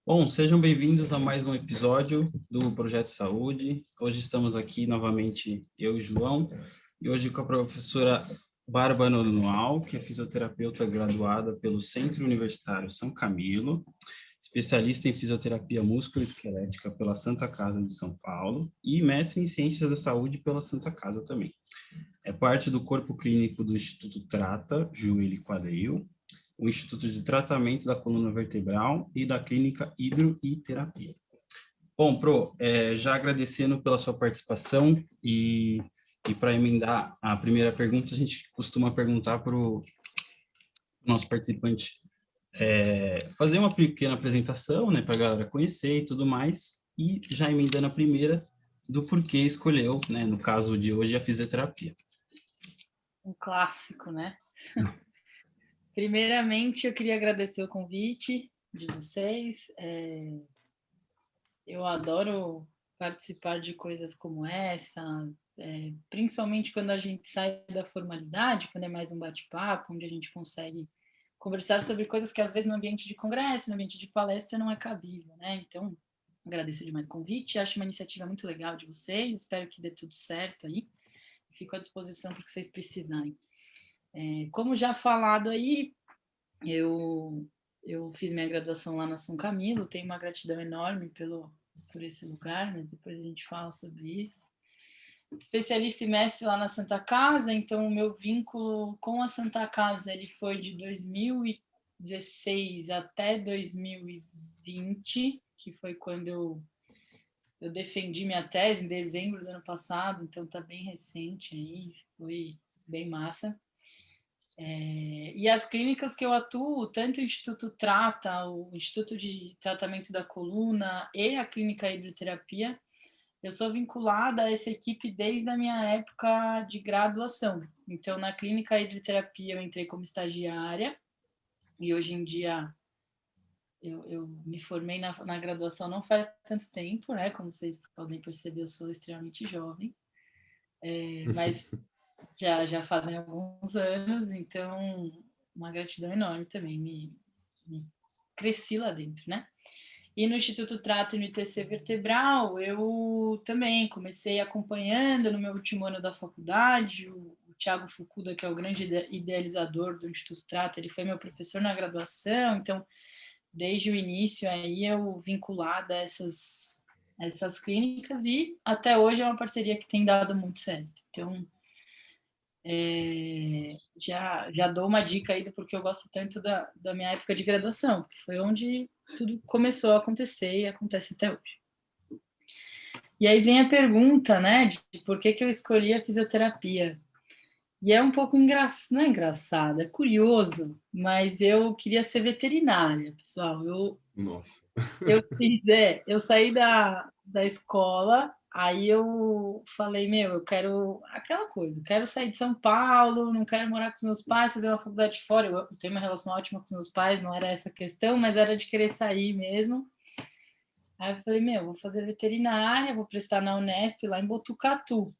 Bom, sejam bem-vindos a mais um episódio do Projeto Saúde. Hoje estamos aqui novamente eu e João, e hoje com a professora Bárbara Nonual, que é fisioterapeuta graduada pelo Centro Universitário São Camilo, especialista em fisioterapia musculoesquelética pela Santa Casa de São Paulo e mestre em ciências da saúde pela Santa Casa também. É parte do corpo clínico do Instituto Trata, Joelho e Quadril, o Instituto de Tratamento da Coluna Vertebral e da Clínica Hidro e Terapia. Bom, já agradecendo pela sua participação e para emendar a primeira pergunta, a gente costuma perguntar para o nosso participante fazer uma pequena apresentação, né, para a galera conhecer e tudo mais, e já emendando a primeira do porquê escolheu, né, no caso de hoje, a fisioterapia. Um clássico, né? Primeiramente, eu queria agradecer o convite de vocês. Eu adoro participar de coisas como essa, principalmente quando a gente sai da formalidade, quando é mais um bate-papo, onde a gente consegue conversar sobre coisas que às vezes no ambiente de congresso, no ambiente de palestra não é cabível, né? Então, agradeço demais o convite, acho uma iniciativa muito legal de vocês, espero que dê tudo certo aí, fico à disposição para o que vocês precisarem. Como já falado aí, eu fiz minha graduação lá na São Camilo, tenho uma gratidão enorme por esse lugar, né? Depois a gente fala sobre isso. Especialista e mestre lá na Santa Casa, então o meu vínculo com a Santa Casa ele foi de 2016 até 2020, que foi quando eu defendi minha tese em dezembro do ano passado, então está bem recente aí, foi bem massa. E as clínicas que eu atuo, tanto o Instituto Trata, o Instituto de Tratamento da Coluna e a Clínica Hidroterapia, eu sou vinculada a essa equipe desde a minha época de graduação. Então, na Clínica Hidroterapia, eu entrei como estagiária e hoje em dia eu me formei na graduação não faz tanto tempo, né? Como vocês podem perceber, eu sou extremamente jovem, mas já fazem alguns anos, então uma gratidão enorme também, me cresci lá dentro, né? E no Instituto Trato e no ITC Vertebral, eu também comecei acompanhando no meu último ano da faculdade, o Thiago Fukuda, que é o grande idealizador do Instituto Trato, ele foi meu professor na graduação, então, desde o início aí, eu vinculada a essas clínicas e até hoje é uma parceria que tem dado muito certo. Então, já dou uma dica aí do porquê eu gosto tanto da minha época de graduação, porque foi onde tudo começou a acontecer e acontece até hoje. E aí vem a pergunta, né, de por que eu escolhi a fisioterapia. E é um pouco não é engraçado, é curioso, mas eu queria ser veterinária, pessoal. Nossa. Eu saí da escola, aí eu falei, eu quero aquela coisa, quero sair de São Paulo, não quero morar com os meus pais, fazer uma faculdade fora. Eu tenho uma relação ótima com os meus pais, não era essa a questão, mas era de querer sair mesmo. Aí eu falei, vou fazer veterinária, vou prestar na Unesp, lá em Botucatu.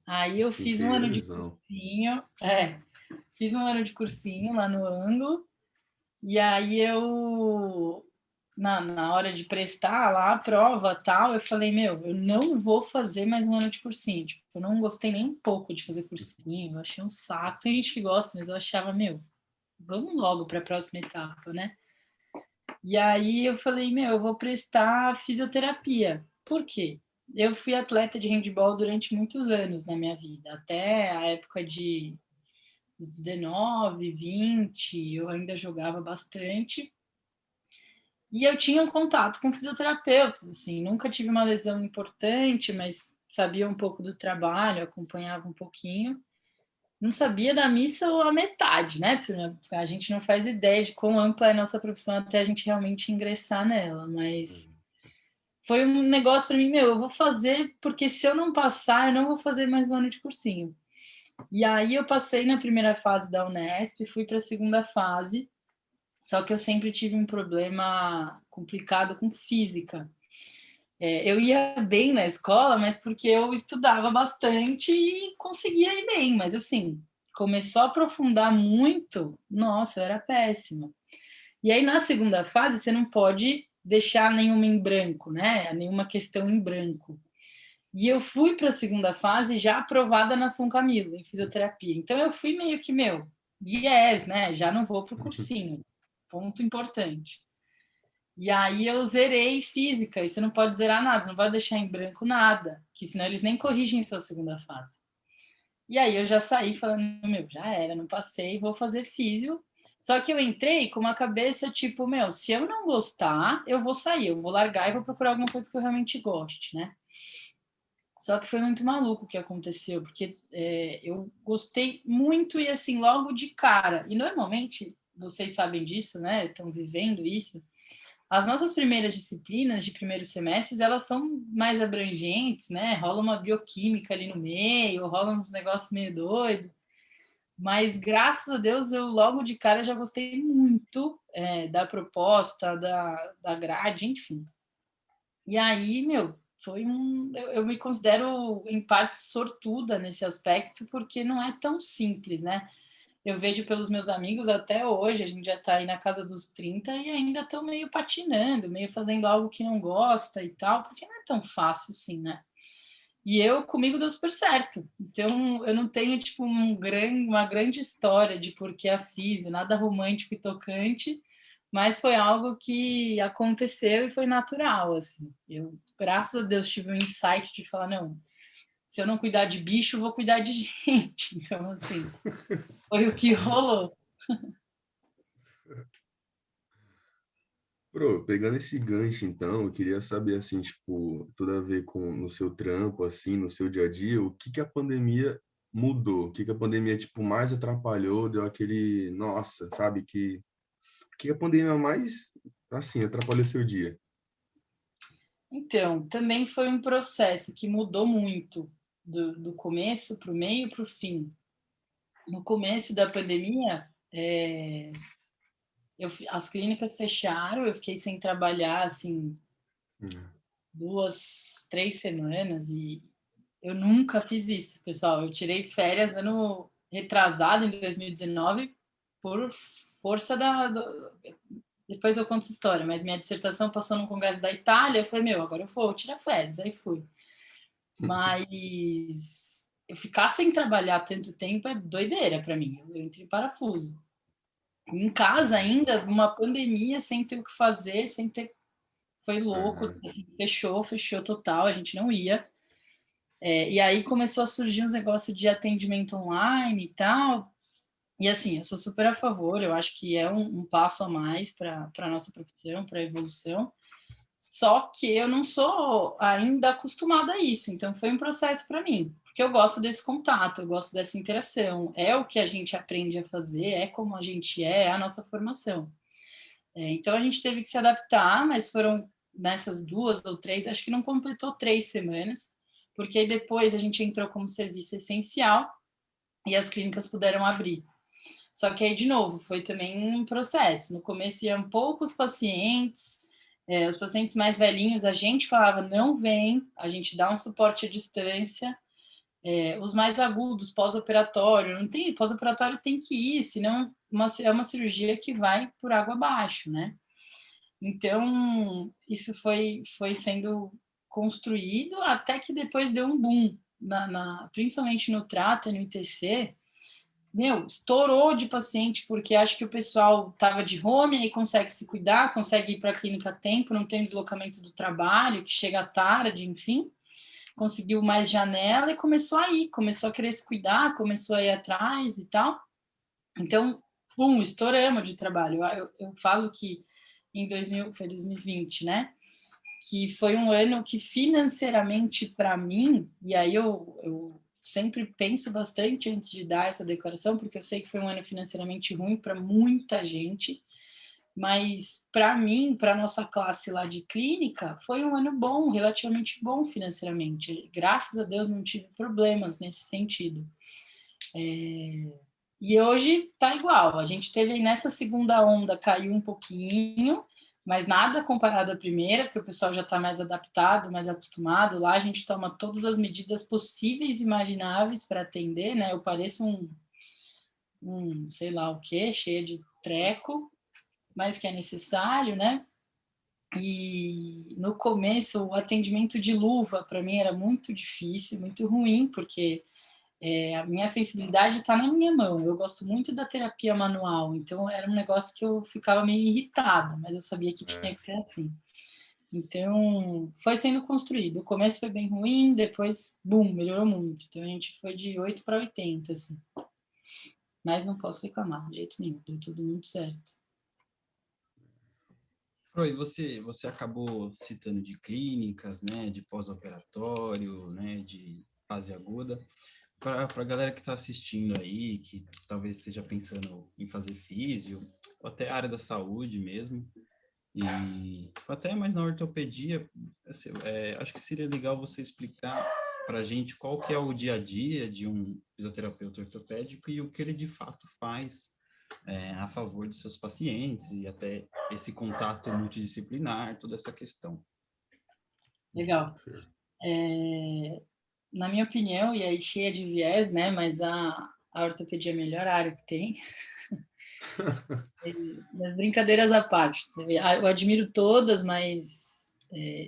Aí eu fiz um ano de Interiorzão. cursinho, fiz um ano de cursinho lá no Anglo, e aí na hora de prestar lá a prova tal, eu falei, eu não vou fazer mais um ano de cursinho. Tipo, eu não gostei nem um pouco de fazer cursinho, eu achei um saco. Tem gente que gosta, mas eu achava, vamos logo para a próxima etapa, né? E aí eu falei, eu vou prestar fisioterapia. Por quê? Eu fui atleta de handebol durante muitos anos na minha vida, até a época de 19, 20, eu ainda jogava bastante. E eu tinha um contato com fisioterapeutas, assim, nunca tive uma lesão importante, mas sabia um pouco do trabalho, acompanhava um pouquinho. Não sabia da missa ou a metade, né? A gente não faz ideia de quão ampla é a nossa profissão até a gente realmente ingressar nela, mas foi um negócio para mim, eu vou fazer, porque se eu não passar, eu não vou fazer mais um ano de cursinho. E aí eu passei na primeira fase da Unesp, fui para a segunda fase, só que eu sempre tive um problema complicado com física. Eu ia bem na escola, mas porque eu estudava bastante e conseguia ir bem, mas assim, começou a aprofundar muito, nossa, eu era péssima. E aí na segunda fase você não pode deixar nenhuma em branco, né? Nenhuma questão em branco. E eu fui para a segunda fase já aprovada na São Camilo, em fisioterapia. Então eu fui meio que, yes, né? Já não vou para o cursinho. Ponto importante. E aí eu zerei física, e você não pode zerar nada, você não pode deixar em branco nada, que senão eles nem corrigem sua segunda fase. E aí eu já saí falando, já era, não passei, vou fazer físio. Só que eu entrei com uma cabeça tipo, se eu não gostar, eu vou sair, eu vou largar e vou procurar alguma coisa que eu realmente goste, né? Só que foi muito maluco o que aconteceu, porque eu gostei muito e assim, logo de cara. E normalmente, vocês sabem disso, né? Estão vivendo isso. As nossas primeiras disciplinas de primeiros semestres, elas são mais abrangentes, né? Rola uma bioquímica ali no meio, rola uns negócios meio doidos. Mas, graças a Deus, eu logo de cara já gostei muito da proposta, da grade, enfim. E aí, foi eu me considero, em parte, sortuda nesse aspecto, porque não é tão simples, né? Eu vejo pelos meus amigos até hoje, a gente já está aí na casa dos 30 e ainda estão meio patinando, meio fazendo algo que não gosta e tal, porque não é tão fácil assim, né? E comigo deu super certo. Então, eu não tenho, tipo, uma grande história de por que a fiz, nada romântico e tocante, mas foi algo que aconteceu e foi natural, assim. Eu, graças a Deus, tive um insight de falar, não, se eu não cuidar de bicho, vou cuidar de gente. Então, assim, foi o que rolou. Pegando esse gancho, então, eu queria saber, assim, tipo, tudo a ver com no seu trampo, assim, no seu dia a dia, o que que a pandemia mudou? O que que a pandemia, tipo, mais atrapalhou, deu aquele, nossa, sabe, o que a pandemia mais, assim, atrapalhou seu dia? Então, também foi um processo que mudou muito do começo para o meio para o fim. No começo da pandemia, as clínicas fecharam, eu fiquei sem trabalhar, assim, Hum. 2, 3 semanas e eu nunca fiz isso, pessoal. Eu tirei férias ano retrasado, em 2019, por força depois eu conto essa história, mas minha dissertação passou no Congresso da Itália, eu falei, agora eu vou tirar férias, aí fui. Mas eu ficar sem trabalhar tanto tempo é doideira para mim, eu entro em parafuso. Em casa ainda, uma pandemia, sem ter o que fazer, sem ter... Foi louco, Aham. assim, fechou total, a gente não ia. E aí começou a surgir uns negócios de atendimento online e tal. E assim, eu sou super a favor, eu acho que é um passo a mais para a nossa profissão, para a evolução. Só que eu não sou ainda acostumada a isso, então foi um processo para mim, porque eu gosto desse contato, eu gosto dessa interação, é o que a gente aprende a fazer, é como a gente é a nossa formação. Então a gente teve que se adaptar, mas foram nessas 2 ou 3, acho que não completou 3 semanas, porque aí depois a gente entrou como serviço essencial e as clínicas puderam abrir. Só que aí, de novo, foi também um processo. No começo iam poucos pacientes, os pacientes mais velhinhos, a gente falava, não vem, a gente dá um suporte à distância. Os mais agudos, pós-operatório, não tem, pós-operatório tem que ir, senão é uma cirurgia que vai por água abaixo, né? Então, isso foi sendo construído até que depois deu um boom, principalmente no Trata, no ITC, estourou de paciente, porque acho que o pessoal estava de home, aí consegue se cuidar, consegue ir para a clínica a tempo, não tem deslocamento do trabalho, que chega tarde, enfim, conseguiu mais janela e começou a querer se cuidar, começou a ir atrás e tal. Então, estouramos de trabalho. Eu falo que foi 2020, né? Que foi um ano que financeiramente para mim, e aí eu sempre penso bastante antes de dar essa declaração, porque eu sei que foi um ano financeiramente ruim para muita gente, mas para mim, para nossa classe lá de clínica, foi um ano bom, relativamente bom financeiramente. Graças a Deus não tive problemas nesse sentido. E hoje tá igual. A gente teve nessa segunda onda, caiu um pouquinho, mas nada comparado à primeira, porque o pessoal já está mais adaptado, mais acostumado. Lá a gente toma todas as medidas possíveis e imagináveis para atender, né? Eu pareço um sei lá o quê, cheia de treco, mas que é necessário, né? E no começo, o atendimento de luva, para mim, era muito difícil, muito ruim, porque a minha sensibilidade está na minha mão. Eu gosto muito da terapia manual, então era um negócio que eu ficava meio irritada, mas eu sabia que tinha que ser assim. Então, foi sendo construído. O começo foi bem ruim, depois, bum, melhorou muito. Então, a gente foi de 8 para 80, assim. Mas não posso reclamar, de jeito nenhum. Deu tudo muito certo. Roy, você acabou citando de clínicas, né, de pós-operatório, né, de fase aguda. Para a galera que está assistindo aí, que talvez esteja pensando em fazer físio, ou até a área da saúde mesmo, e até mais na ortopedia, assim, acho que seria legal você explicar para a gente qual que é o dia a dia de um fisioterapeuta ortopédico e o que ele de fato faz a favor dos seus pacientes e até esse contato multidisciplinar, toda essa questão. Legal. Na minha opinião, e aí cheia de viés, né? Mas a ortopedia é a melhor área que tem. Mas brincadeiras à parte. Eu admiro todas, mas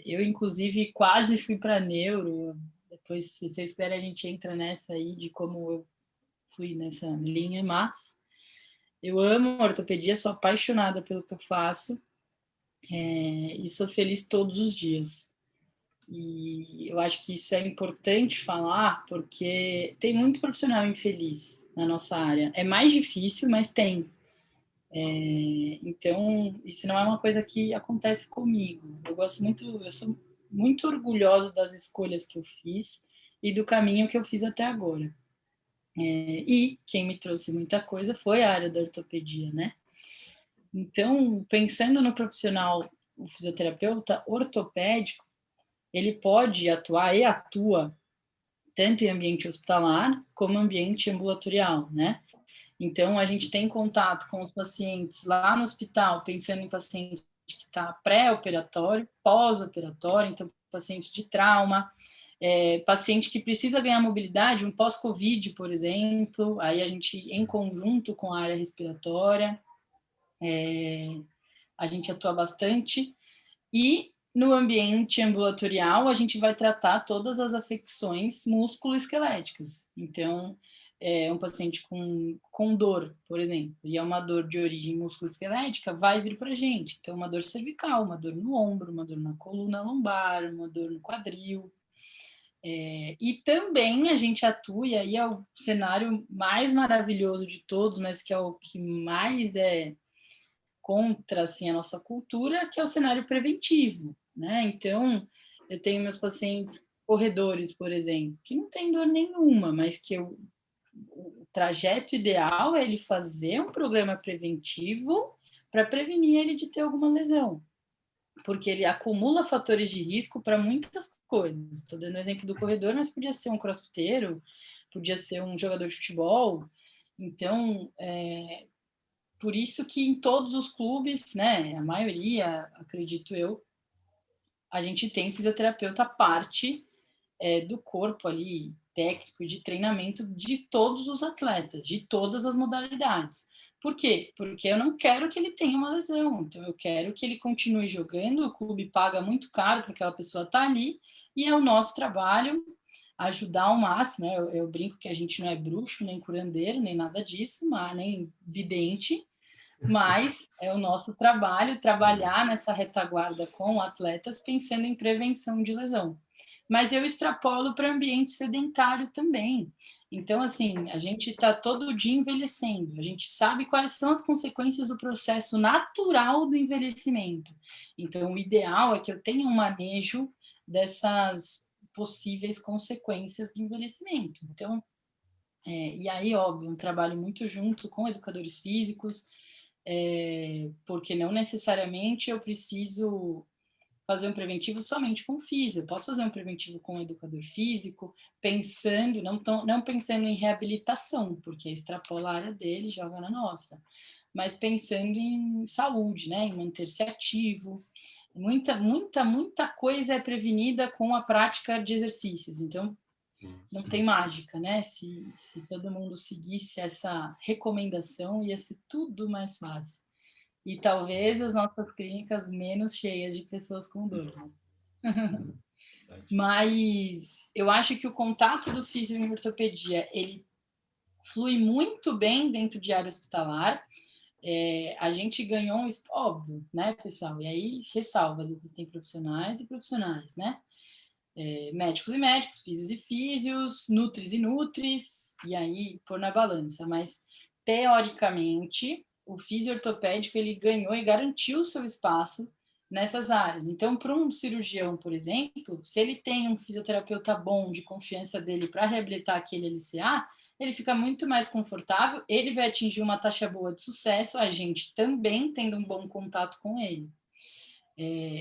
eu, inclusive, quase fui para neuro. Depois, se vocês quiserem, a gente entra nessa aí de como eu fui nessa linha, mas eu amo ortopedia, sou apaixonada pelo que eu faço e sou feliz todos os dias. E eu acho que isso é importante falar, porque tem muito profissional infeliz na nossa área. É mais difícil, mas tem. Então, isso não é uma coisa que acontece comigo. Eu sou muito orgulhosa das escolhas que eu fiz e do caminho que eu fiz até agora. E quem me trouxe muita coisa foi a área da ortopedia, né? Então, pensando no profissional, o fisioterapeuta ortopédico, ele pode atuar e atua tanto em ambiente hospitalar como ambiente ambulatorial, né? Então, a gente tem contato com os pacientes lá no hospital, pensando em paciente que está pré-operatório, pós-operatório, então, paciente de trauma, paciente que precisa ganhar mobilidade, um pós-Covid, por exemplo, aí a gente, em conjunto com a área respiratória, a gente atua bastante. E no ambiente ambulatorial, a gente vai tratar todas as afecções musculoesqueléticas. Então, um paciente com dor, por exemplo, e é uma dor de origem musculoesquelética, vai vir para a gente. Então, uma dor cervical, uma dor no ombro, uma dor na coluna lombar, uma dor no quadril. E também a gente atua, e aí é o cenário mais maravilhoso de todos, mas que é o que mais contra assim, a nossa cultura, que é o cenário preventivo, né? Então, eu tenho meus pacientes corredores, por exemplo, que não tem dor nenhuma, mas que o trajeto ideal é ele fazer um programa preventivo para prevenir ele de ter alguma lesão, porque ele acumula fatores de risco para muitas coisas. Estou dando o exemplo do corredor, mas podia ser um crossfiteiro, podia ser um jogador de futebol. Então, por isso que em todos os clubes, né, a maioria, acredito eu, a gente tem fisioterapeuta à parte do corpo ali, técnico, de treinamento de todos os atletas, de todas as modalidades. Por quê? Porque eu não quero que ele tenha uma lesão, então eu quero que ele continue jogando, o clube paga muito caro para aquela pessoa estar ali, e é o nosso trabalho ajudar ao máximo, né? Eu brinco que a gente não é bruxo, nem curandeiro, nem nada disso, mas nem vidente, mas é o nosso trabalho trabalhar nessa retaguarda com atletas pensando em prevenção de lesão. Mas eu extrapolo para ambiente sedentário também. Então, assim, a gente está todo dia envelhecendo, a gente sabe quais são as consequências do processo natural do envelhecimento. Então, o ideal é que eu tenha um manejo dessas possíveis consequências do envelhecimento. Então, e aí, óbvio, um trabalho muito junto com educadores físicos, porque não necessariamente eu preciso fazer um preventivo somente com físico, eu posso fazer um preventivo com um educador físico, pensando, não pensando em reabilitação, porque extrapola a área dele, joga na nossa, mas pensando em saúde, né, em manter-se ativo. Muita coisa é prevenida com a prática de exercícios, então não tem mágica, né? Se todo mundo seguisse essa recomendação, ia ser tudo mais fácil. E talvez as nossas clínicas menos cheias de pessoas com dor. Né? Mas eu acho que o contato do físio em ortopedia, ele flui muito bem dentro de área hospitalar. A gente ganhou um... Óbvio, né, pessoal? E aí, ressalvas, existem profissionais e profissionais, né? Médicos e médicos, físios e físios, nutris e nutris, e aí pôr na balança. Mas, teoricamente, o físio ortopédico, ele ganhou e garantiu o seu espaço nessas áreas. Então, para um cirurgião, por exemplo, se ele tem um fisioterapeuta bom, de confiança dele para reabilitar aquele LCA, ele fica muito mais confortável, ele vai atingir uma taxa boa de sucesso, a gente também tendo um bom contato com ele.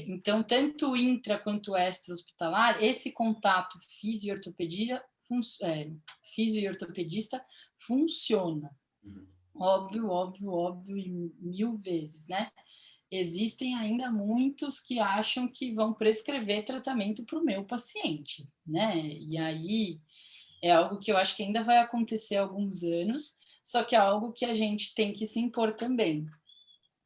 Então, tanto intra quanto extra-hospitalar, esse contato físio e ortopedista funciona. Óbvio, óbvio, óbvio, e 1000 vezes, né? Existem ainda muitos que acham que vão prescrever tratamento para o meu paciente, né? E aí é algo que eu acho que ainda vai acontecer há alguns anos, só que é algo que a gente tem que se impor também.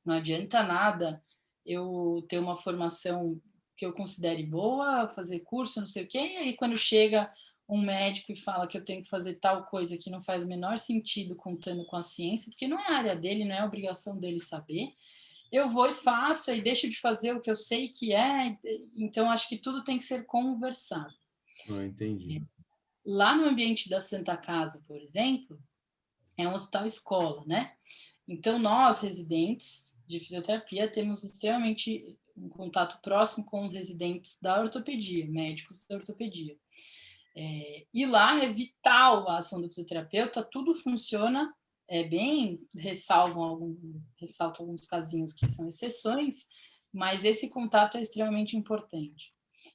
Não adianta nada eu ter uma formação que eu considere boa, fazer curso, não sei o quê, e aí quando chega um médico e fala que eu tenho que fazer tal coisa que não faz o menor sentido contando com a ciência, porque não é a área dele, não é a obrigação dele saber, eu vou e faço, aí deixo de fazer o que eu sei que é, então acho que tudo tem que ser conversado. Não entendi. Lá no ambiente da Santa Casa, por exemplo, é um hospital escola, né? Então, nós, residentes de fisioterapia, temos extremamente um contato próximo com os residentes da ortopedia, médicos da ortopedia. E lá é vital a ação do fisioterapeuta, tudo funciona bem, ressaltam alguns casinhos que são exceções, mas esse contato é extremamente importante.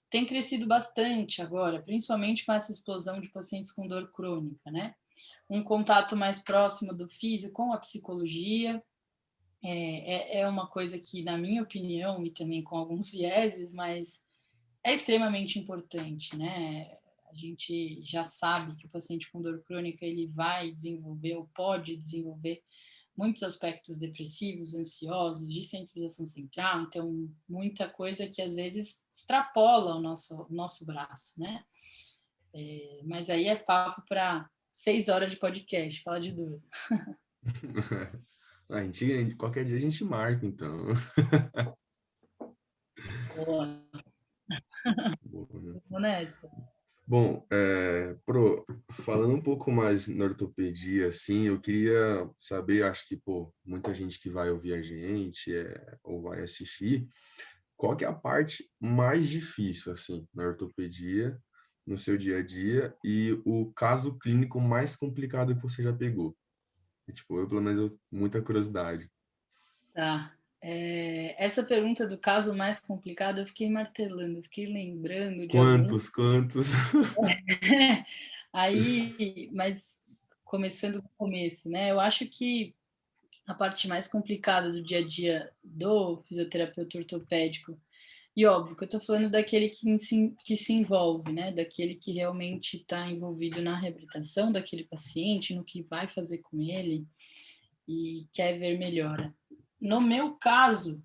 Tem crescido bastante agora, principalmente com essa explosão de pacientes com dor crônica, né? Um contato mais próximo do físio com a psicologia, é uma coisa que, na minha opinião, e também com alguns vieses, mas é extremamente importante, né? A gente já sabe que o paciente com dor crônica, ele vai desenvolver ou pode desenvolver muitos aspectos depressivos, ansiosos, de sensibilização central, então muita coisa que às vezes extrapola o nosso braço, né? Mas aí é papo para 6 horas de podcast, falar de dor. Qualquer dia a gente marca, então. Boa, Boa, né? vamos nessa. Bom, falando um pouco mais na ortopedia, assim, eu queria saber, acho que, pô, muita gente que vai ouvir a gente ou vai assistir, qual que é a parte mais difícil, assim, na ortopedia, no seu dia a dia, e o caso clínico mais complicado que você já pegou? Tipo, eu, pelo menos, muita curiosidade. Tá. Essa pergunta do caso mais complicado, eu fiquei martelando, eu fiquei lembrando de algum. Quantos? Aí, mas começando do começo, né? Eu acho que a parte mais complicada do dia a dia do fisioterapeuta ortopédico, e óbvio que eu estou falando daquele que se envolve, né? Daquele que realmente está envolvido na reabilitação daquele paciente, no que vai fazer com ele e quer ver melhora. No meu caso,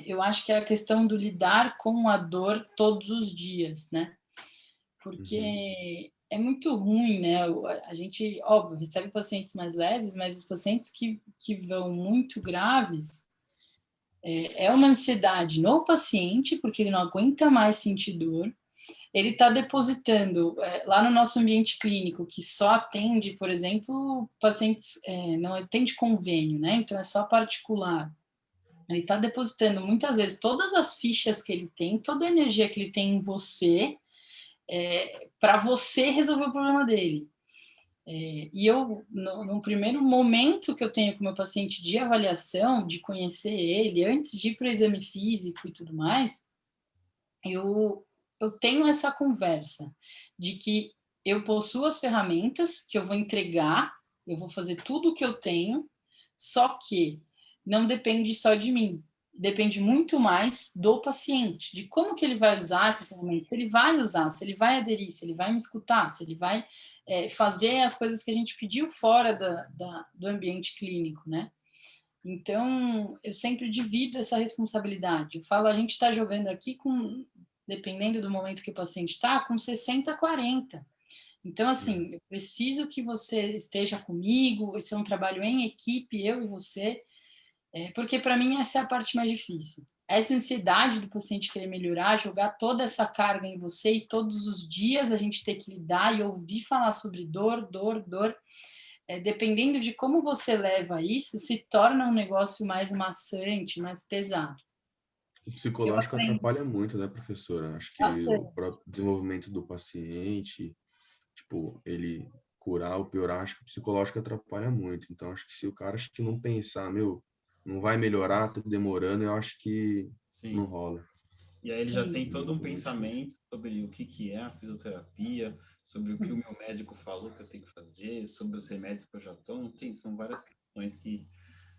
eu acho que é a questão do lidar com a dor todos os dias, né? Porque é muito ruim, né? A gente, óbvio, recebe pacientes mais leves, mas os pacientes que vão muito graves, é uma ansiedade no paciente, porque ele não aguenta mais sentir dor. Ele está depositando lá no nosso ambiente clínico, que só atende, por exemplo, pacientes, não atende convênio, né? Então é só particular. Ele está depositando muitas vezes todas as fichas que ele tem, toda a energia que ele tem em você, para você resolver o problema dele. E eu, no primeiro momento que eu tenho com o meu paciente de avaliação, de conhecer ele, antes de ir para o exame físico e tudo mais, eu tenho essa conversa de que eu possuo as ferramentas que eu vou entregar, eu vou fazer tudo o que eu tenho, só que não depende só de mim, depende muito mais do paciente, de como que ele vai usar essa ferramenta, se ele vai usar, se ele vai aderir, se ele vai me escutar, se ele vai fazer as coisas que a gente pediu fora do ambiente clínico, né? Então, eu sempre divido essa responsabilidade. Eu falo, a gente está jogando aqui com, dependendo do momento que o paciente está, com 60-40. Então, assim, eu preciso que você esteja comigo, esse é um trabalho em equipe, eu e você, porque para mim essa é a parte mais difícil. Essa ansiedade do paciente querer melhorar, jogar toda essa carga em você e todos os dias a gente ter que lidar e ouvir falar sobre dor, dor, dor. Dependendo de como você leva isso, se torna um negócio mais maçante, mais pesado. O Eu psicológico aprendi atrapalha muito, né, professora? Acho que o bastante. próprio desenvolvimento do paciente, tipo, ele curar ou piorar, acho que o psicológico atrapalha muito. Então, acho que se o cara acho que não pensar, meu, não vai melhorar, tá demorando, eu acho que não Sim. rola. E aí ele já Sim, tem todo um Muito difícil. pensamento sobre o que é a fisioterapia, sobre o que o meu médico falou que eu tenho que fazer, sobre os remédios que eu já tomo. São várias questões que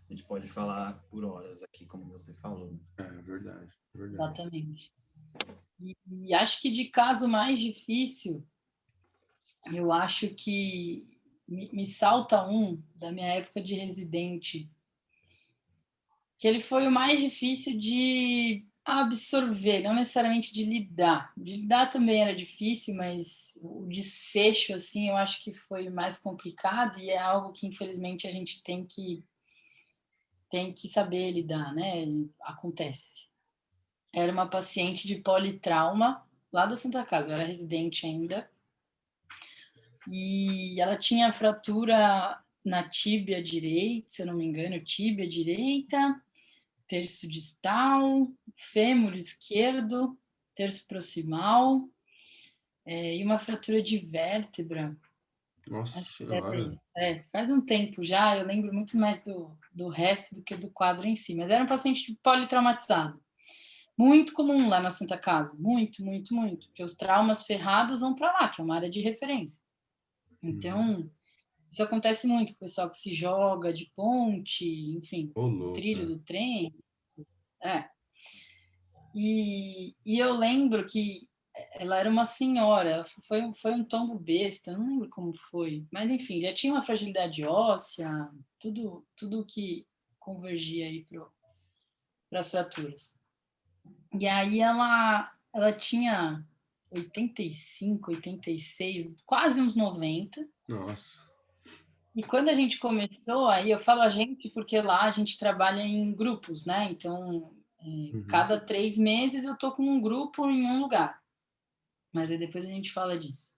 a gente pode falar por horas aqui, como você falou. É verdade, é verdade. exatamente. E acho que de caso mais difícil, eu acho que me salta um da minha época de residente, que ele foi o mais difícil de absorver, não necessariamente de lidar. De lidar também era difícil, mas o desfecho, assim, eu acho que foi mais complicado e é algo que, infelizmente, a gente tem que saber lidar, né? Acontece. Era uma paciente de politrauma, lá da Santa Casa, eu era residente ainda, e ela tinha fratura na tíbia direita, se eu não me engano, tíbia direita, terço distal, fêmur esquerdo, terço proximal, e uma fratura de vértebra. Nossa Acho que era senhora. isso. Faz um tempo já, eu lembro muito mais do resto do que do quadro em si, mas era um paciente politraumatizado. Muito comum lá na Santa Casa, muito, muito, muito, porque os traumas ferrados vão para lá, que é uma área de referência. Uhum. Então, isso acontece muito com o pessoal que se joga de ponte, enfim, Ô, do louco, trilho é. do trem. É. E eu lembro que ela era uma senhora, ela foi um tombo besta, não lembro como foi, mas enfim, já tinha uma fragilidade óssea, tudo que convergia aí para as fraturas. E aí ela tinha 85, 86, quase uns 90. Nossa. E quando a gente começou, aí eu falo a gente porque lá a gente trabalha em grupos, né? Então, Uhum. cada 3 meses eu tô com um grupo em um lugar. Mas aí depois a gente fala disso.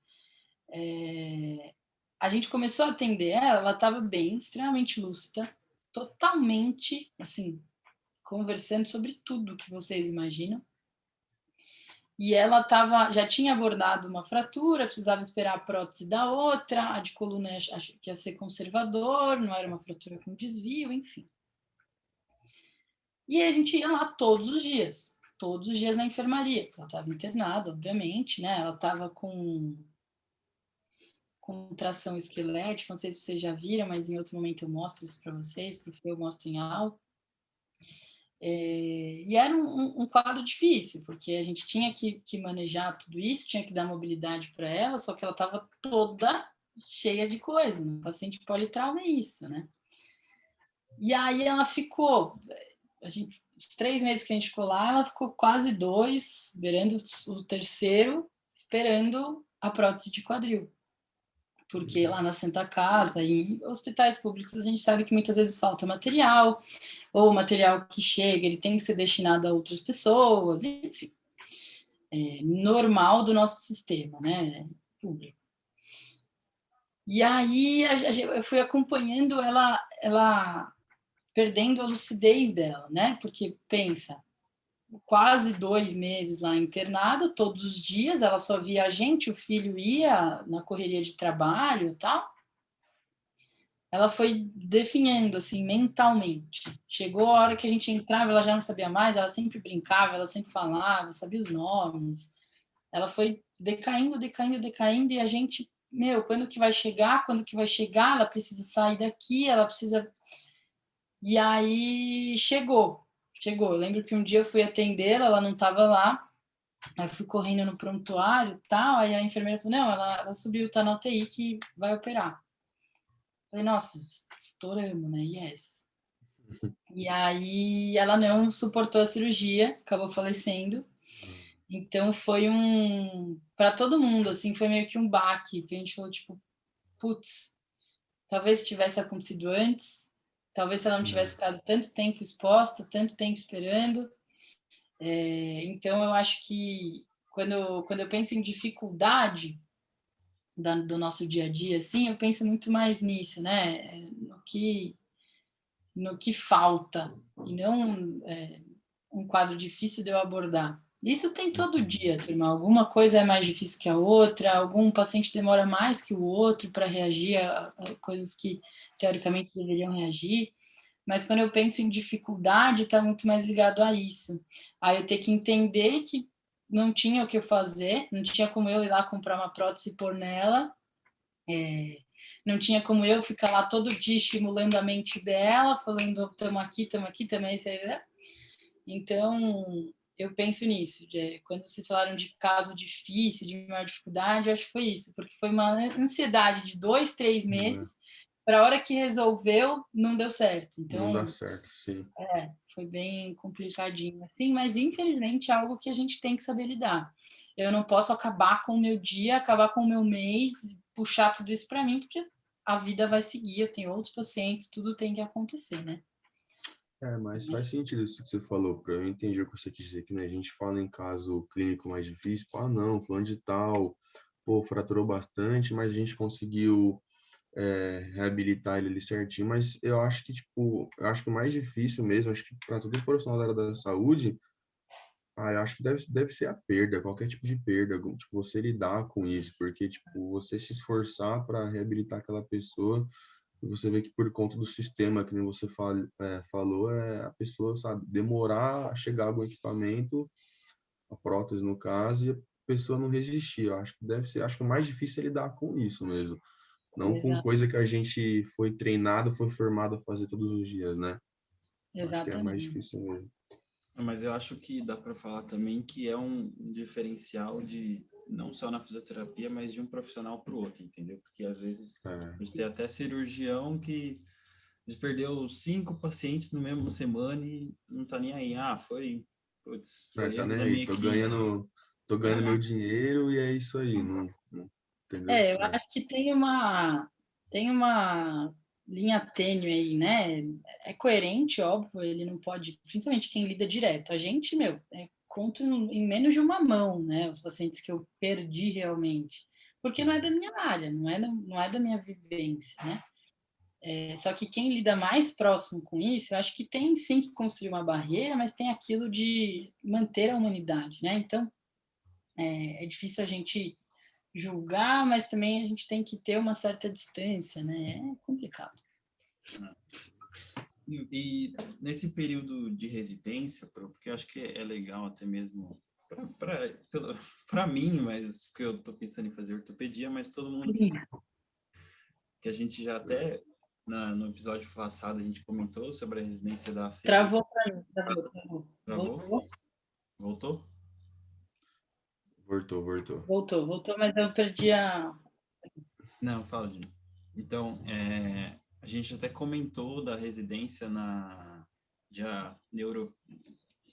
A gente começou a atender ela estava bem, extremamente lúcida, totalmente, assim, conversando sobre tudo que vocês imaginam. E ela já tinha abordado uma fratura, precisava esperar a prótese da outra, a de coluna acho que ia ser conservador, não era uma fratura com desvio, enfim. E a gente ia lá todos os dias na enfermaria, porque ela estava internada, obviamente, né? Ela estava com contração esquelética, não sei se vocês já viram, mas em outro momento eu mostro isso para vocês, porque eu mostro em aula. E era um quadro difícil, porque a gente tinha que manejar tudo isso, tinha que dar mobilidade para ela, só que ela estava toda cheia de coisa. Um paciente politrauma é isso, né? E aí ela ficou, os 3 meses que a gente ficou lá, ela ficou quase 2, beirando o terceiro, esperando a prótese de quadril. Porque lá na Santa Casa, em hospitais públicos, a gente sabe que muitas vezes falta material, ou o material que chega, ele tem que ser destinado a outras pessoas, enfim. Normal do nosso sistema, né, público. E aí eu fui acompanhando ela perdendo a lucidez dela, né, porque pensa, quase 2 meses lá internada, todos os dias, ela só via a gente, o filho ia na correria de trabalho e tal, ela foi definhando assim mentalmente. Chegou a hora que a gente entrava, ela já não sabia mais, ela sempre brincava, ela sempre falava, sabia os nomes. Ela foi decaindo, decaindo, decaindo e a gente, meu, quando que vai chegar? Quando que vai chegar? Ela precisa sair daqui, ela precisa. E aí chegou. Chegou. Eu lembro que um dia eu fui atendê-la, ela não estava lá. Aí eu fui correndo no prontuário, tal, aí a enfermeira falou: "Não, ela subiu, tá na UTI que vai operar". Falei, nossa, estouramos, né? Yes. E aí ela não suportou a cirurgia, acabou falecendo. Então foi para todo mundo, assim, foi meio que um baque, que a gente falou, tipo, putz, talvez tivesse acontecido antes, talvez se ela não tivesse ficado tanto tempo exposta, tanto tempo esperando. Então eu acho que quando eu penso em dificuldade do nosso dia a dia, assim, eu penso muito mais nisso, né? No que falta, e não um quadro difícil de eu abordar. Isso tem todo dia, turma. Alguma coisa é mais difícil que a outra, algum paciente demora mais que o outro para reagir a coisas que teoricamente deveriam reagir. Mas quando eu penso em dificuldade, está muito mais ligado a isso. Aí eu ter que entender que não tinha o que eu fazer, não tinha como eu ir lá comprar uma prótese e pôr nela, não tinha como eu ficar lá todo dia estimulando a mente dela, falando, estamos aqui, também isso aí, né? Então, eu penso nisso. Quando vocês falaram de caso difícil, de maior dificuldade, eu acho que foi isso, porque foi uma ansiedade de 2, 3 meses, para a hora que resolveu, não deu certo. Então, não dá certo, sim. foi bem complicadinho, assim, mas infelizmente é algo que a gente tem que saber lidar. Eu não posso acabar com o meu dia, acabar com o meu mês, puxar tudo isso para mim, porque a vida vai seguir, eu tenho outros pacientes, tudo tem que acontecer, né? Mas faz sentido isso que você falou. Para eu entender o que você quis dizer, que né, a gente fala em caso clínico mais difícil, não, fulano de tal, pô, fraturou bastante, mas a gente conseguiu reabilitar ele ali certinho. Mas eu acho que, tipo, eu acho que o mais difícil mesmo, acho que para todo profissional da área da saúde, eu acho que deve ser a perda, qualquer tipo de perda, tipo, você lidar com isso, porque, tipo, você se esforçar para reabilitar aquela pessoa, e você vê que por conta do sistema, que nem você falou, a pessoa, sabe, demorar a chegar algum equipamento, a prótese no caso, e a pessoa não resistir. Eu acho que deve ser, acho que o mais difícil é lidar com isso mesmo. Não com Exato. coisa que a gente foi treinado, foi formado a fazer todos os dias, né? Acho que é mais Exatamente. difícil mesmo. Mas eu acho que dá para falar também que é um diferencial de não só na fisioterapia, mas de um profissional para o outro, entendeu? Porque às vezes a gente tem até cirurgião que perdeu 5 pacientes no mesmo semana e não tá nem aí. Foi Tá erro nem da aí, minha equipe. tô ganhando meu dinheiro e é isso aí, não, entendeu? Eu acho que tem uma linha tênue aí, né? É coerente, óbvio, ele não pode, principalmente quem lida direto. A gente, conto em menos de uma mão, né? Os pacientes que eu perdi realmente. Porque não é da minha área, não é da minha vivência, né? Só que quem lida mais próximo com isso, eu acho que tem sim que construir uma barreira, mas tem aquilo de manter a humanidade, né? Então, é difícil a gente julgar, mas também a gente tem que ter uma certa distância, né? É complicado. E nesse período de residência, porque eu acho que é legal até mesmo para mim, mas porque eu estou pensando em fazer ortopedia, mas todo mundo que a gente já até no episódio passado a gente comentou sobre a residência da ACD. Travou para mim, travou. Travou? Voltou? Voltou. Voltou, mas eu perdi a... Não, fala, Jim. Então, a gente até comentou da residência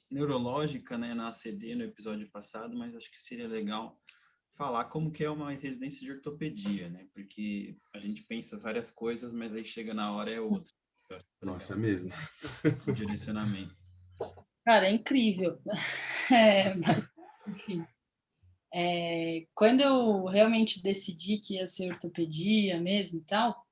neurológica, né, na ACD no episódio passado, mas acho que seria legal falar como que é uma residência de ortopedia, né? Porque a gente pensa várias coisas, mas aí chega na hora é outra. Nossa, é mesmo. O direcionamento. Cara, é incrível. Mas, enfim. Quando eu realmente decidi que ia ser ortopedia mesmo e tal,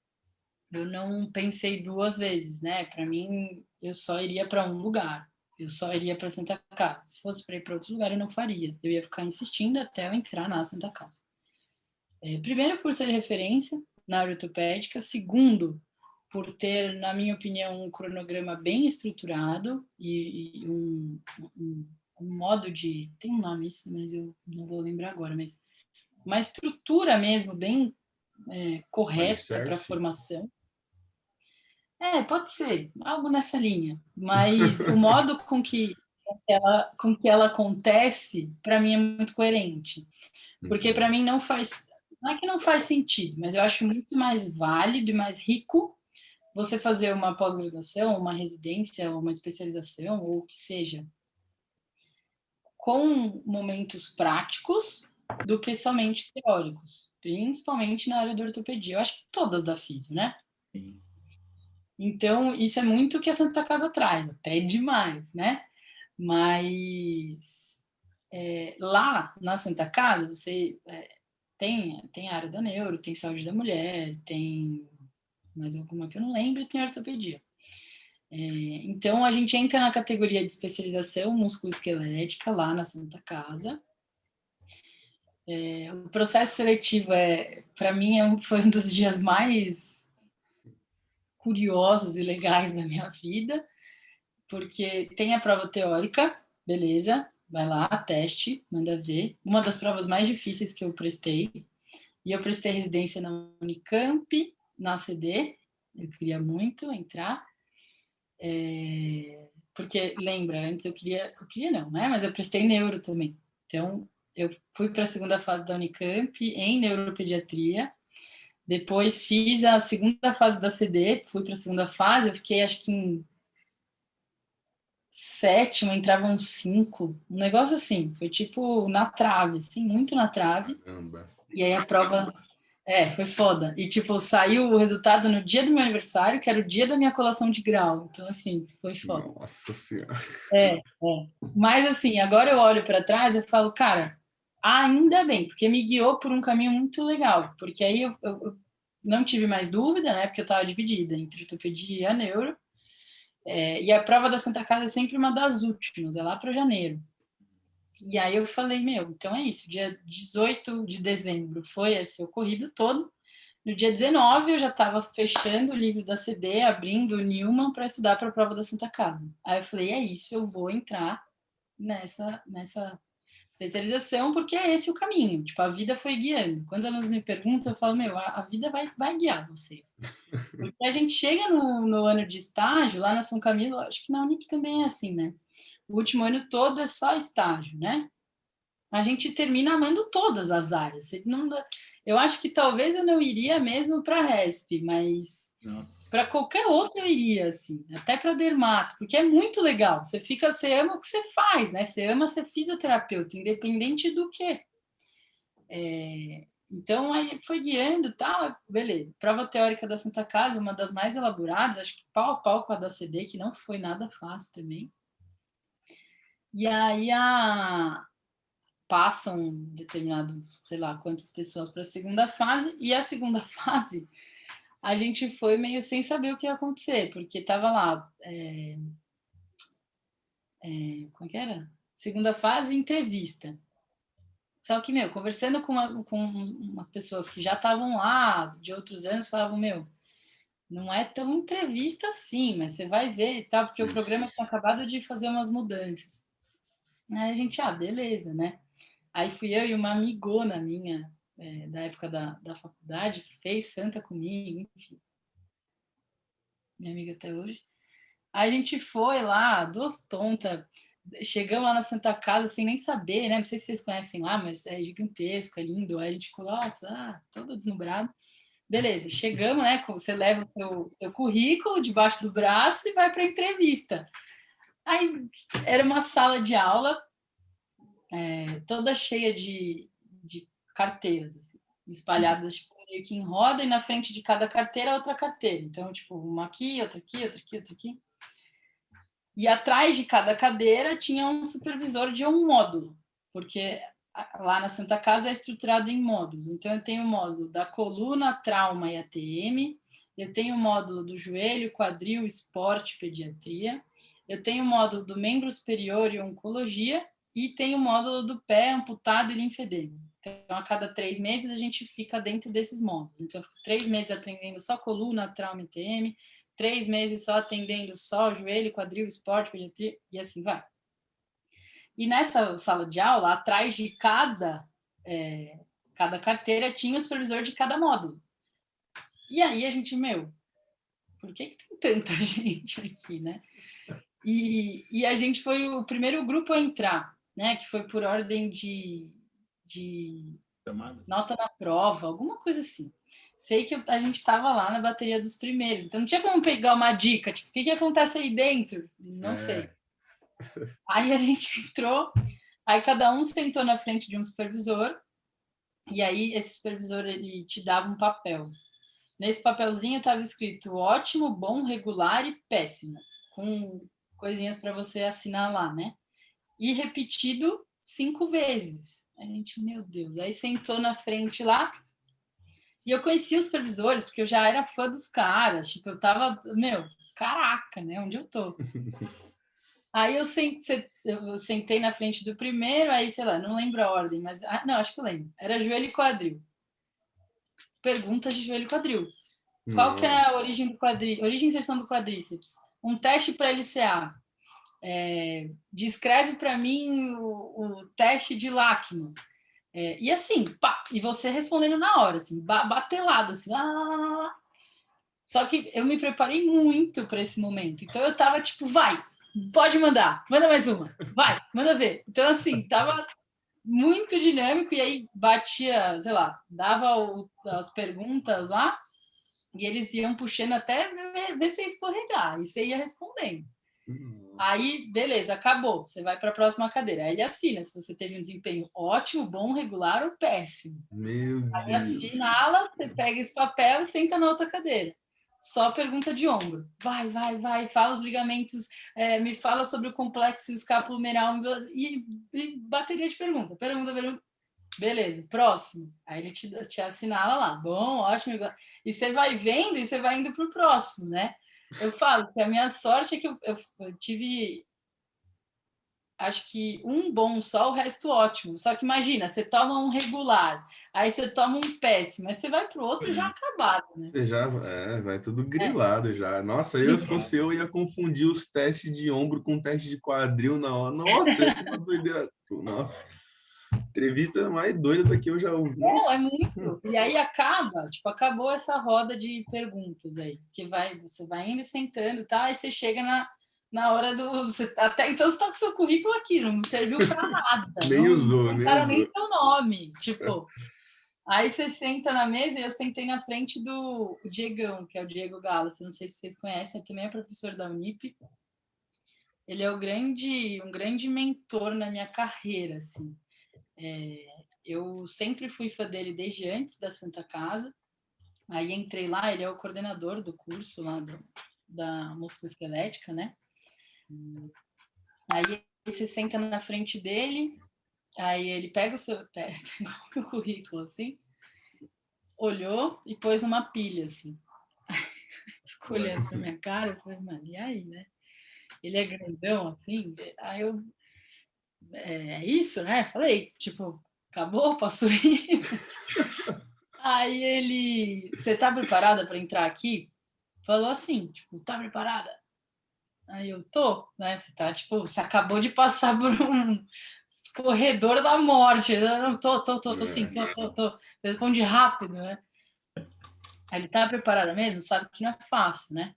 eu não pensei duas vezes, né? Para mim, eu só iria para um lugar. Eu só iria para Santa Casa. Se fosse para ir para outro lugar, eu não faria. Eu ia ficar insistindo até eu entrar na Santa Casa. Primeiro, por ser referência na área ortopédica. Segundo, por ter, na minha opinião, um cronograma bem estruturado e um modo de... Tem um nome isso, mas eu não vou lembrar agora, mas uma estrutura mesmo bem correta para a Alicerce? formação. Pode ser, algo nessa linha. Mas o modo com que ela acontece, para mim, é muito coerente. Porque para mim não é que não faz sentido, mas eu acho muito mais válido e mais rico você fazer uma pós-graduação, uma residência, uma especialização, ou o que seja, com momentos práticos do que somente teóricos, principalmente na área da ortopedia. Eu acho que todas da físio, né? Sim. Então, isso é muito o que a Santa Casa traz, até demais, né? Mas lá na Santa Casa, você tem a área da neuro, tem saúde da mulher, tem mais alguma que eu não lembro, e tem ortopedia. Então, a gente entra na categoria de especialização musculoesquelética lá na Santa Casa. O processo seletivo, para mim, foi um dos dias mais curiosos e legais da minha vida, porque tem a prova teórica, beleza, vai lá, teste, manda ver. Uma das provas mais difíceis que eu prestei, e eu prestei residência na Unicamp, na CD, eu queria muito entrar, porque, lembra, antes eu queria não, né? Mas eu prestei neuro também. Então, eu fui para a segunda fase da Unicamp em neuropediatria, depois fiz a segunda fase da CD, fui para a segunda fase, eu fiquei acho que em sétimo, entravam 5, um negócio assim, foi tipo na trave, assim, muito na trave. Caramba. E aí a prova, foi foda. E tipo, saiu o resultado no dia do meu aniversário, que era o dia da minha colação de grau. Então, assim, foi foda. Nossa Senhora. É. Mas assim, agora eu olho para trás e falo, cara, ainda bem, porque me guiou por um caminho muito legal. Porque aí eu não tive mais dúvida, né? Porque eu estava dividida entre ortopedia e a neuro. E a prova da Santa Casa é sempre uma das últimas, é lá para janeiro. E aí eu falei, meu, então é isso, dia 18 de dezembro foi esse ocorrido todo. No dia 19 eu já estava fechando o livro da CD, abrindo o Newman para estudar para a prova da Santa Casa. Aí eu falei, é isso, eu vou entrar nessa especialização, porque é esse o caminho. Tipo, a vida foi guiando. Quando elas me perguntam, eu falo, meu, a vida vai guiar vocês. Porque a gente chega no ano de estágio, lá na São Camilo, acho que na Unip também é assim, né? O último ano todo é só estágio, né? A gente termina amando todas as áreas. Eu acho que talvez eu não iria mesmo para a RESP, mas para qualquer outra eu iria, assim, até para dermato, porque é muito legal. Você ama o que você faz, né? Você ama ser fisioterapeuta, independente do que. Então, aí foi guiando e tal, beleza. Prova teórica da Santa Casa, uma das mais elaboradas, acho que pau a pau com a da CD, que não foi nada fácil também. E aí passam determinado, sei lá, quantas pessoas para a segunda fase, e a segunda fase a gente foi meio sem saber o que ia acontecer, porque estava lá, como que era? Segunda fase, entrevista. Só que, meu, conversando com umas pessoas que já estavam lá, de outros anos, falavam, meu, não é tão entrevista assim, mas você vai ver e tal, porque o programa tinha acabado de fazer umas mudanças. Aí a gente, beleza, né? Aí fui eu e uma amigona minha, da época da faculdade, fez santa comigo, enfim, minha amiga até hoje. Aí a gente foi lá, duas tontas, chegamos lá na Santa Casa sem nem saber, né? Não sei se vocês conhecem lá, mas é gigantesco, é lindo. Aí a gente ficou, nossa, todo deslumbrado. Beleza, chegamos, né? Você leva o seu currículo debaixo do braço e vai para a entrevista. Aí era uma sala de aula toda cheia de carteiras, assim, espalhadas tipo, meio que em roda, e na frente de cada carteira outra carteira. Então, tipo, uma aqui, outra aqui, outra aqui, outra aqui. E atrás de cada cadeira tinha um supervisor de um módulo, porque lá na Santa Casa é estruturado em módulos. Então, eu tenho o módulo da coluna, trauma e ATM, eu tenho o módulo do joelho, quadril, esporte, pediatria, eu tenho o módulo do membro superior e oncologia, e tem o módulo do pé amputado e linfedema. Então, a cada 3 meses, a gente fica dentro desses módulos. Então, eu fico 3 meses atendendo só coluna, trauma e TM, 3 meses só atendendo só joelho, quadril, esporte, pediatria, e assim vai. E nessa sala de aula, atrás de cada carteira, tinha o supervisor de cada módulo. E aí a gente, meu, por que tem tanta gente aqui, né? E a gente foi o primeiro grupo a entrar, né? Que foi por ordem de nota na prova, alguma coisa assim. Sei que a gente estava lá na bateria dos primeiros, então não tinha como pegar uma dica, tipo, o que acontece aí dentro? Não sei. Aí a gente entrou, aí cada um sentou na frente de um supervisor, e aí esse supervisor, ele te dava um papel. Nesse papelzinho estava escrito ótimo, bom, regular e péssimo, com coisinhas para você assinar lá, né? E repetido 5 vezes. A gente, meu Deus, aí sentou na frente lá, e eu conhecia os supervisores, porque eu já era fã dos caras, tipo, eu tava, meu, caraca, né, onde eu tô? Aí eu sentei na frente do primeiro, aí, sei lá, não lembro a ordem, mas, não, acho que eu lembro, era joelho e quadril. Perguntas de joelho e quadril. Qual que é a Nossa. origem do quadril? Origem e inserção do quadríceps. Um teste para LCA. Descreve para mim o teste de Lachman. E assim, pá, e você respondendo na hora, assim, batelado, assim. Só que eu me preparei muito para esse momento. Então eu tava tipo, vai, pode mandar, manda mais uma, vai, manda ver. Então, assim, tava muito dinâmico, e aí batia, sei lá, dava as perguntas lá, e eles iam puxando até ver se ia escorregar, e você ia respondendo. Aí, beleza, acabou. Você vai para a próxima cadeira. Aí ele assina se você teve um desempenho ótimo, bom, regular ou péssimo. Meu Aí Deus. assinala, você pega esse papel e senta na outra cadeira. Só pergunta de ombro. Vai, vai, vai. Fala os ligamentos, me fala sobre o complexo escapulomeral e bateria de pergunta. Pergunta. Beleza, próximo. Aí ele te assinala lá. Bom, ótimo. E você vai vendo e você vai indo para o próximo, né? Eu falo que a minha sorte é que eu tive, acho que um bom só, o resto ótimo. Só que imagina, você toma um regular, aí você toma um péssimo, aí você vai para o outro já acabado, né? Você já vai tudo grilado já. Nossa, se fosse eu, ia confundir os testes de ombro com teste de quadril na hora. Nossa, essa é uma doideira. Nossa, entrevista mais doida da que eu já ouvi. Não, é Nossa. muito. E aí acabou essa roda de perguntas aí, que você vai indo e sentando, tá? Aí você chega na hora até então você tá com o seu currículo aqui, não serviu para nada, Nem não usou, nem perguntaram nem usou. seu nome, tipo. Aí você senta na mesa, e eu sentei na frente do Diegão, que é o Diego Galo. Não sei se vocês conhecem, ele também é professor da Unip. Ele é um grande mentor na minha carreira, assim. Eu sempre fui fã dele desde antes da Santa Casa. Aí entrei lá, ele é o coordenador do curso lá da musculoesquelética, né? Aí você senta na frente dele, aí ele pega pegou o meu currículo, assim, olhou e pôs uma pilha, assim. Ficou olhando pra minha cara, eu falei, mano, e aí, né? Ele é grandão, assim, aí eu, é isso, né? Falei, tipo, acabou, posso ir? Aí ele, você tá preparada para entrar aqui? Falou assim, tipo, tá preparada? Aí eu tô, né? Você tá, tipo, você acabou de passar por um corredor da morte. Eu não tô sim, tô. Você responde rápido, né? Aí ele tá preparada mesmo? Sabe que não é fácil, né?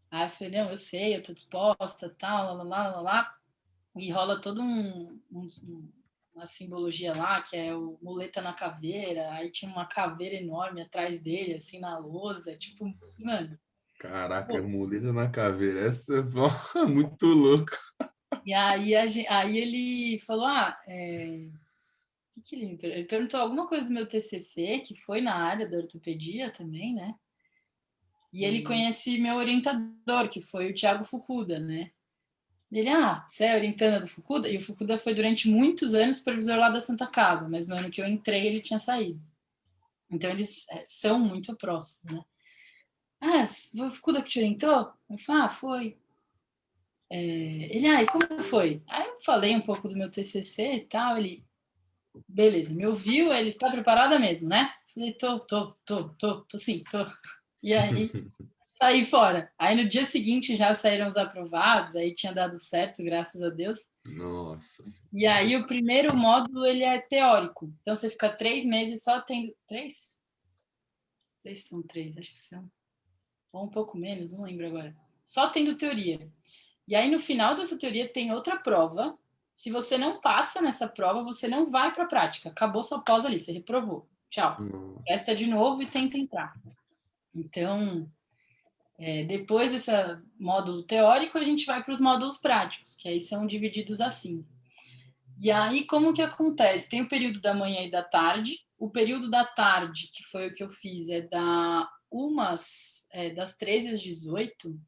Aí eu falei, não, eu sei, eu tô disposta, tal, lá. E rola todo uma simbologia lá, que é o muleta na caveira, aí tinha uma caveira enorme atrás dele, assim, na lousa, tipo, mano. Caraca, Pô. muleta na caveira. Essa é muito louca. E aí ele falou, que ele perguntou alguma coisa do meu TCC, que foi na área da ortopedia também, né? E ele conhece meu orientador, que foi o Thiago Fukuda, né? Ele, você é orientanda do Fukuda? E o Fukuda foi durante muitos anos supervisor lá da Santa Casa, mas no ano que eu entrei ele tinha saído. Então eles são muito próximos, né? Foi o Fukuda que te orientou? Eu falei, foi. Ele, e como foi? Aí eu falei um pouco do meu TCC e tal, ele, beleza, me ouviu, ele está preparada mesmo, né? Falei, tô sim, tô. E aí saí fora. Aí no dia seguinte já saíram os aprovados, aí tinha dado certo, graças a Deus. Nossa. E aí o primeiro módulo ele é teórico. Então você fica 3 meses só tendo. 3? Não sei se são 3, acho que são. Ou um pouco menos, não lembro agora. Só tendo teoria. E aí no final dessa teoria tem outra prova, Se você não passa nessa prova, você não vai para a prática. Acabou sua pós ali, você reprovou. Tchau. Testa de novo e tenta entrar. Então, depois desse módulo teórico, a gente vai para os módulos práticos, que aí são divididos assim. E aí, como que acontece? Tem o período da manhã e da tarde. O período da tarde, que foi o que eu fiz, das 13 às 18,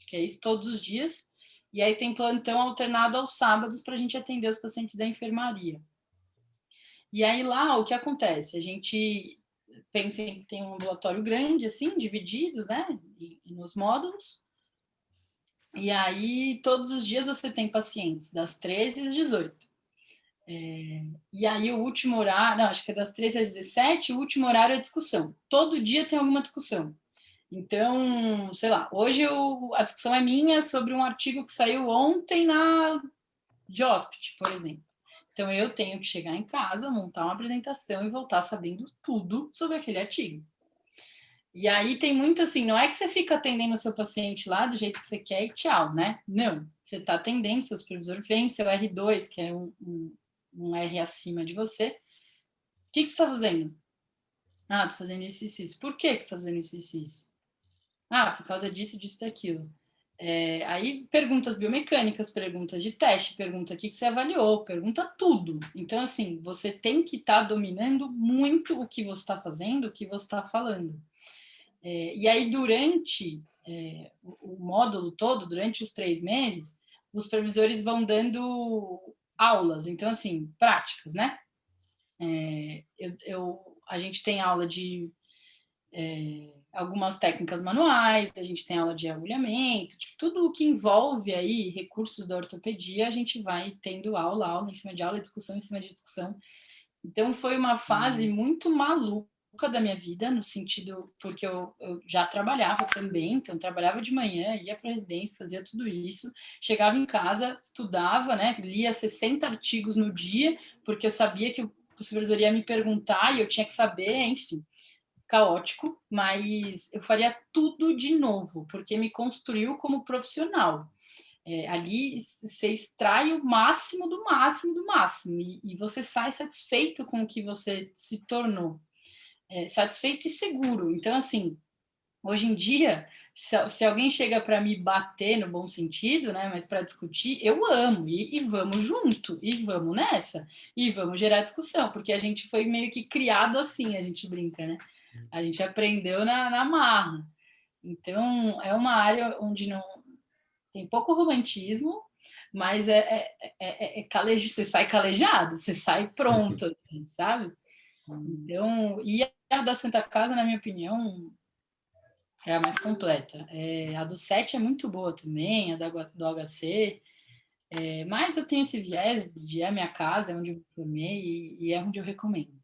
que é isso todos os dias. E aí tem plantão alternado aos sábados para a gente atender os pacientes da enfermaria. E aí lá, o que acontece? A gente pensa em ter um ambulatório grande, assim, dividido, né, nos módulos. E aí, todos os dias você tem pacientes, das 13 às 18. E aí, o último horário, não, acho que é das 13 às 17, o último horário é discussão. Todo dia tem alguma discussão. Então, sei lá, hoje a discussão é minha sobre um artigo que saiu ontem na JOSPT, por exemplo. Então, eu tenho que chegar em casa, montar uma apresentação e voltar sabendo tudo sobre aquele artigo. E aí tem muito assim, não é que você fica atendendo o seu paciente lá do jeito que você quer e tchau, né? Não, você está atendendo, seu supervisor vem, seu R2, que é um R acima de você. O que você está fazendo? Ah, estou fazendo isso e isso. Por que você está fazendo isso e isso? Ah, por causa disso, disso e daquilo. Aí perguntas biomecânicas, perguntas de teste, pergunta o que você avaliou, pergunta tudo. Então, assim, você tem que estar dominando muito o que você está fazendo, o que você está falando. E aí, durante o módulo todo, durante os 3 meses, os supervisores vão dando aulas, então, assim, práticas, né? A gente tem aula de algumas técnicas manuais, a gente tem aula de agulhamento, tipo, tudo o que envolve aí recursos da ortopedia, a gente vai tendo aula em cima de aula, discussão em cima de discussão. Então, foi uma fase muito maluca da minha vida, no sentido, porque eu já trabalhava também, então trabalhava de manhã, ia para a residência, fazia tudo isso, chegava em casa, estudava, né, lia 60 artigos no dia, porque eu sabia que o supervisor ia me perguntar e eu tinha que saber, enfim, caótico, mas eu faria tudo de novo, porque me construiu como profissional. Ali você extrai o máximo do máximo do máximo e você sai satisfeito com o que você se tornou, satisfeito e seguro. Então, assim, hoje em dia, se alguém chega para me bater no bom sentido, né, mas para discutir, eu amo e vamos junto, e vamos nessa, e vamos gerar discussão, porque a gente foi meio que criado assim, a gente brinca, né? A gente aprendeu na marra. Então, é uma área onde não tem pouco romantismo, mas você sai calejado, você sai pronto, assim, sabe? Então, e a da Santa Casa, na minha opinião, é a mais completa. A do 7 é muito boa também, a do HC, mas eu tenho esse viés de a minha casa, é onde eu formei e é onde eu recomendo.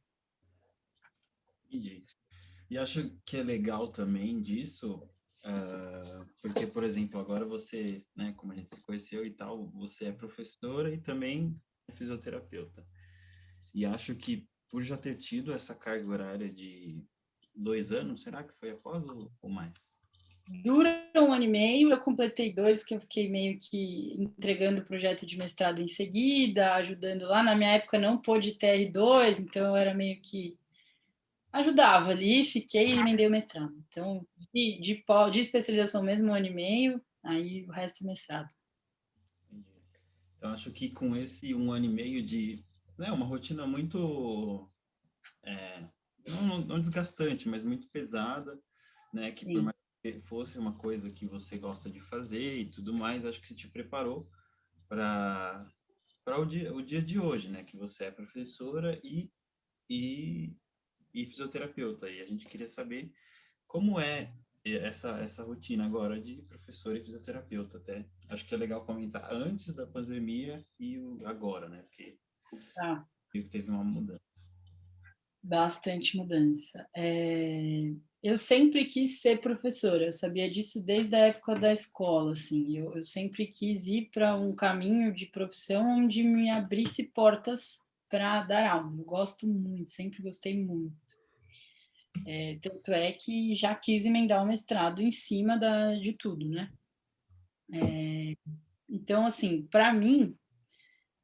Entendi. E acho que é legal também disso, porque, por exemplo, agora você, né, como a gente se conheceu e tal, você é professora e também é fisioterapeuta. E acho que por já ter tido essa carga horária de 2 anos, será que foi após ou mais? Dura 1 ano e meio, eu completei 2, que eu fiquei meio que entregando o projeto de mestrado em seguida, ajudando lá. Na minha época não pôde ter R2, então eu era meio que ajudava ali, fiquei e emendei o mestrado. Então, de especialização mesmo, 1 ano e meio, aí o resto é mestrado. Entendi. Então, acho que com esse 1 ano e meio de, né, uma rotina muito, não desgastante, mas muito pesada, né, que por Sim. mais que fosse uma coisa que você gosta de fazer e tudo mais, acho que você te preparou para o dia de hoje, né, que você é professora e fisioterapeuta. E a gente queria saber como é essa rotina agora de professor e fisioterapeuta. Até acho que é legal comentar antes da pandemia e agora, né? Porque Tá. teve uma mudança. Bastante mudança. Eu sempre quis ser professora, eu sabia disso desde a época da escola, assim, eu sempre quis ir para um caminho de profissão onde me abrisse portas para dar aula. Eu gosto muito, sempre gostei muito. Tanto é que já quis emendar o mestrado em cima de tudo, né? Então, assim, para mim,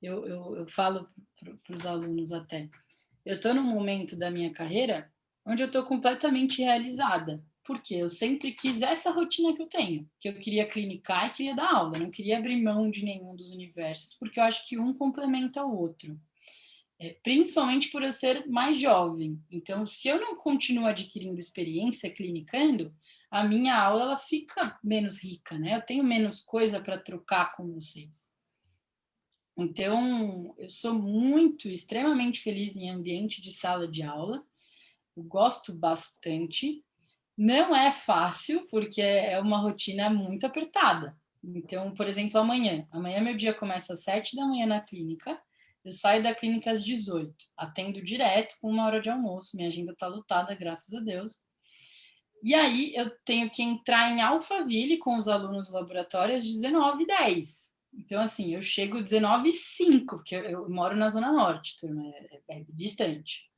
eu falo para os alunos até, eu estou num momento da minha carreira onde eu estou completamente realizada, porque eu sempre quis essa rotina que eu tenho, que eu queria clinicar e queria dar aula, não queria abrir mão de nenhum dos universos, porque eu acho que um complementa o outro. Principalmente por eu ser mais jovem. Então, se eu não continuo adquirindo experiência clinicando, a minha aula ela fica menos rica, né? Eu tenho menos coisa para trocar com vocês. Então, eu sou extremamente feliz em ambiente de sala de aula. Eu gosto bastante. Não é fácil, porque é uma rotina muito apertada. Então, por exemplo, amanhã meu dia começa às 7 da manhã na clínica, eu saio da clínica às 18, atendo direto com 1 hora de almoço, minha agenda está lotada, graças a Deus. E aí eu tenho que entrar em Alphaville com os alunos do laboratório às 19h10. Então, assim, eu chego às 19h05, porque eu moro na Zona Norte, turma, é distante.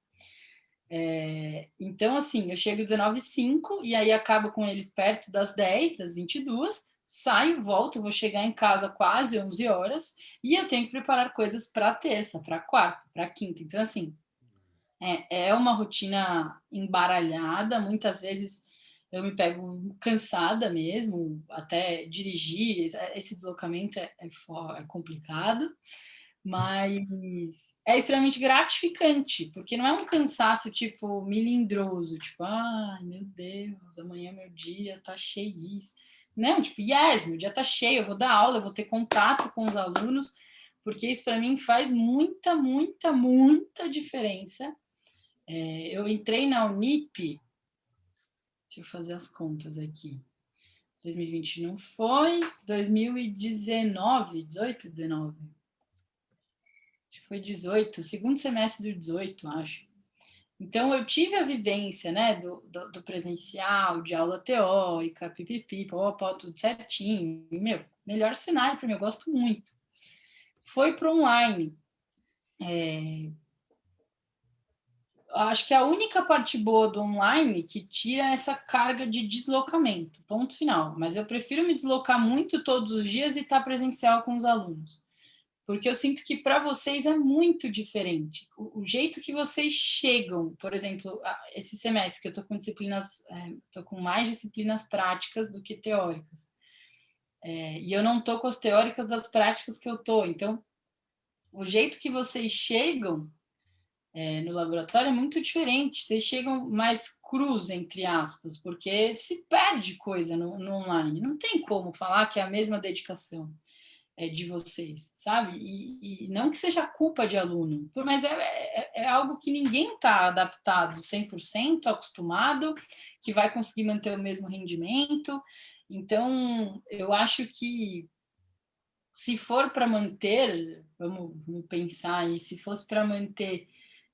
Então, assim, eu chego às 19h05 e aí acabo com eles perto das 10, das 22, saio, volto, vou chegar em casa quase 11 horas e eu tenho que preparar coisas para terça, para quarta, para quinta. Então, assim, é uma rotina embaralhada, muitas vezes eu me pego cansada mesmo, até dirigir, esse deslocamento é complicado, mas é extremamente gratificante, porque não é um cansaço, tipo, melindroso, tipo, ai, meu Deus, amanhã meu dia tá cheio. Não, tipo, yes, meu dia tá cheio, eu vou dar aula, eu vou ter contato com os alunos, porque isso para mim faz muita, muita, muita diferença. Eu entrei na Unip, deixa eu fazer as contas aqui, 2020 não foi, 2019, 18, 19, foi 18, segundo semestre do 18, acho. Então, eu tive a vivência, né, do presencial, de aula teórica, pipipi, pó, tudo certinho. E, melhor cenário para mim, eu gosto muito. Foi para online. Acho que a única parte boa do online que tira essa carga de deslocamento, ponto final. Mas eu prefiro me deslocar muito todos os dias e estar presencial com os alunos. Porque eu sinto que para vocês é muito diferente. O jeito que vocês chegam, por exemplo, esse semestre que eu estou com disciplinas, estou com mais disciplinas práticas do que teóricas. E eu não estou com as teóricas das práticas que eu estou. Então, o jeito que vocês chegam no laboratório é muito diferente. Vocês chegam mais crus, entre aspas, porque se perde coisa no online. Não tem como falar que é a mesma dedicação de vocês, sabe? E não que seja culpa de aluno, mas é algo que ninguém está adaptado 100%, acostumado, que vai conseguir manter o mesmo rendimento. Então, eu acho que se for para manter, vamos pensar aí, se fosse para manter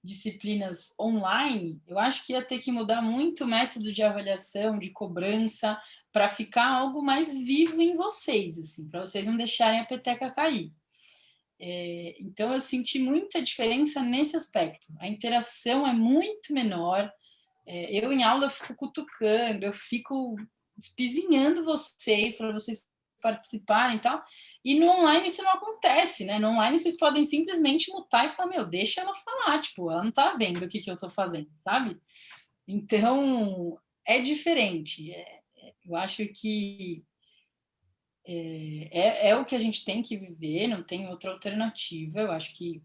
disciplinas online, eu acho que ia ter que mudar muito o método de avaliação, de cobrança, para ficar algo mais vivo em vocês, assim, para vocês não deixarem a peteca cair. Então, eu senti muita diferença nesse aspecto. A interação é muito menor. Eu, em aula, eu fico cutucando, eu fico espizinhando vocês para vocês participarem e tal. E no online isso não acontece, né? No online vocês podem simplesmente mutar e falar, deixa ela falar, tipo, ela não tá vendo o que eu tô fazendo, sabe? Então, é diferente. Eu acho que é o que a gente tem que viver, não tem outra alternativa. Eu acho que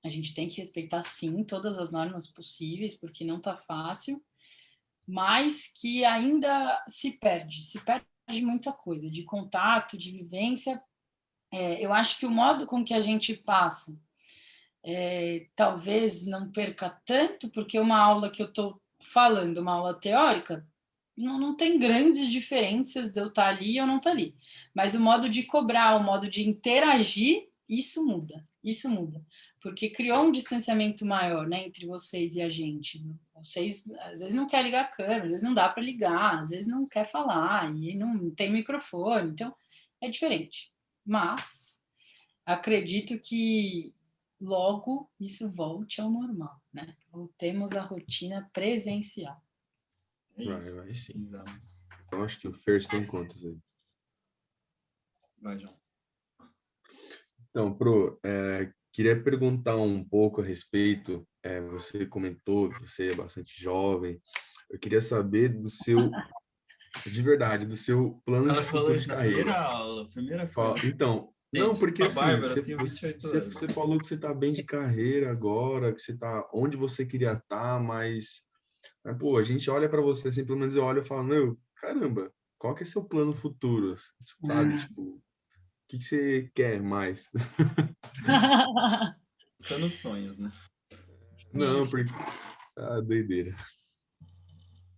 a gente tem que respeitar, sim, todas as normas possíveis, porque não tá fácil, mas que ainda se perde muita coisa, de contato, de vivência. Eu acho que o modo com que a gente passa talvez não perca tanto, porque uma aula que eu estou falando, uma aula teórica, não tem grandes diferenças de eu estar ali ou não estar ali. Mas o modo de cobrar, o modo de interagir, isso muda. Isso muda. Porque criou um distanciamento maior, né, entre vocês e a gente. Vocês, às vezes, não querem ligar a câmera, às vezes não dá para ligar, às vezes não quer falar, e não tem microfone. Então, é diferente. Mas acredito que logo isso volte ao normal, né? Voltemos à rotina presencial. Vai sim. Então, acho que o Fer tem contas aí. Vai, João. Então, Pro, queria perguntar um pouco a respeito, você comentou que você é bastante jovem, eu queria saber de verdade, do seu plano de Ela falou futuro de isso na primeira carreira. aula, primeira coisa. Então, não, Gente, porque a assim, Bárbara tem 28 anos. você falou que você está bem de carreira agora, que você está onde você queria estar, mas, pô, a gente olha para você, assim, pelo menos eu olho e falo, meu, caramba, qual que é seu plano futuro? Sabe, tipo, o que você quer mais? Está nos sonhos, né? Sim, Não, sim. porque... Ah, doideira.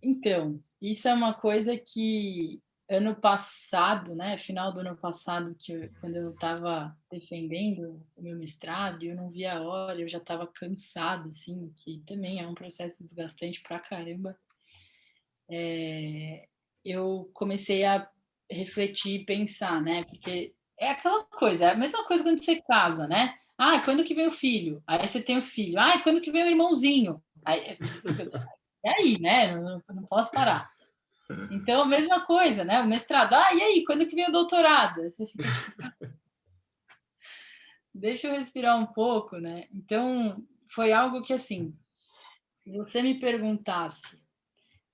Então, isso é uma coisa que ano passado, né, final do ano passado, quando eu estava defendendo o meu mestrado, e eu não via a hora, eu já estava cansada, assim, que também é um processo desgastante pra caramba. Eu comecei a refletir e pensar, né, porque é aquela coisa, é a mesma coisa quando você casa, né? Ah, quando que vem o filho? Aí você tem o filho. Ah, quando que vem o irmãozinho? Aí, e aí, né? Não posso parar. Então, a mesma coisa, né? O mestrado. Ah, e aí, quando que vem o doutorado? Aí você fica tipo, deixa eu respirar um pouco, né? Então, foi algo que, assim, se você me perguntasse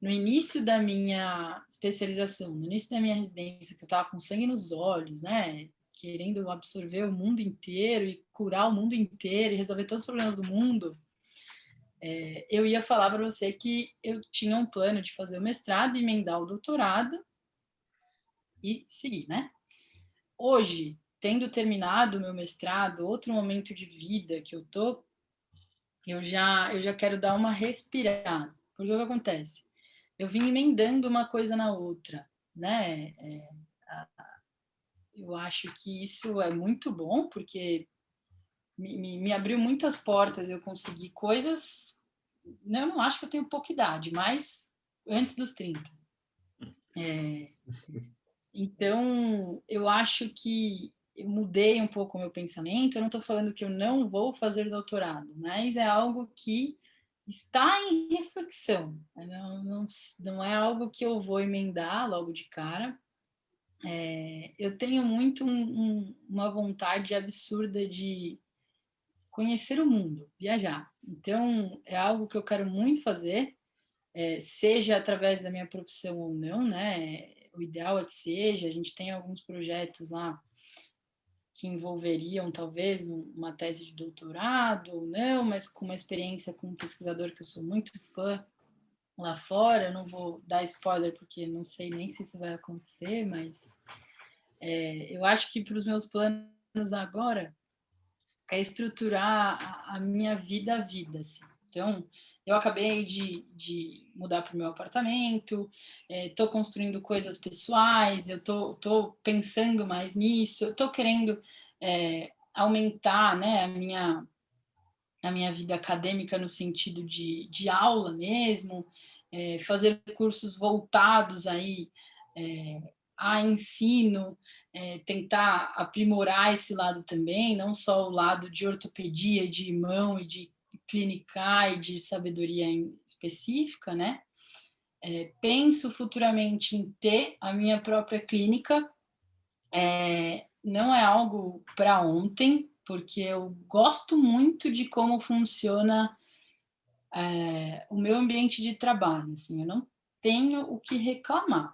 no início da minha especialização, no início da minha residência, que eu estava com sangue nos olhos, né? Querendo absorver o mundo inteiro e curar o mundo inteiro e resolver todos os problemas do mundo, eu ia falar para você que eu tinha um plano de fazer o mestrado, emendar o doutorado e seguir, né? Hoje, tendo terminado o meu mestrado, outro momento de vida que eu tô, eu já quero dar uma respirada. Porque o que acontece? Eu vim emendando uma coisa na outra, né? Eu acho que isso é muito bom, porque me abriu muitas portas, eu consegui coisas. Eu não acho que eu tenho pouca idade, mas antes dos 30. Então, eu acho que eu mudei um pouco o meu pensamento. Eu não estou falando que eu não vou fazer doutorado, mas é algo que está em reflexão. Não é algo que eu vou emendar logo de cara. Eu tenho muito uma vontade absurda de conhecer o mundo, viajar. Então, é algo que eu quero muito fazer, seja através da minha profissão ou não, né? O ideal é que seja. A gente tem alguns projetos lá que envolveriam talvez uma tese de doutorado ou não, mas com uma experiência com um pesquisador que eu sou muito fã lá fora. Eu não vou dar spoiler porque não sei nem se isso vai acontecer, mas eu acho que para os meus planos agora é estruturar a minha vida a vida, assim. Então, eu acabei de mudar para o meu apartamento, estou construindo coisas pessoais, eu tô pensando mais nisso, eu estou querendo aumentar, né, a minha vida acadêmica no sentido de aula mesmo, fazer cursos voltados aí a ensino, tentar aprimorar esse lado também, não só o lado de ortopedia, de mão e de clínica e de sabedoria específica, né? Penso futuramente em ter a minha própria clínica. Não é algo para ontem, porque eu gosto muito de como funciona o meu ambiente de trabalho. Assim, eu não tenho o que reclamar.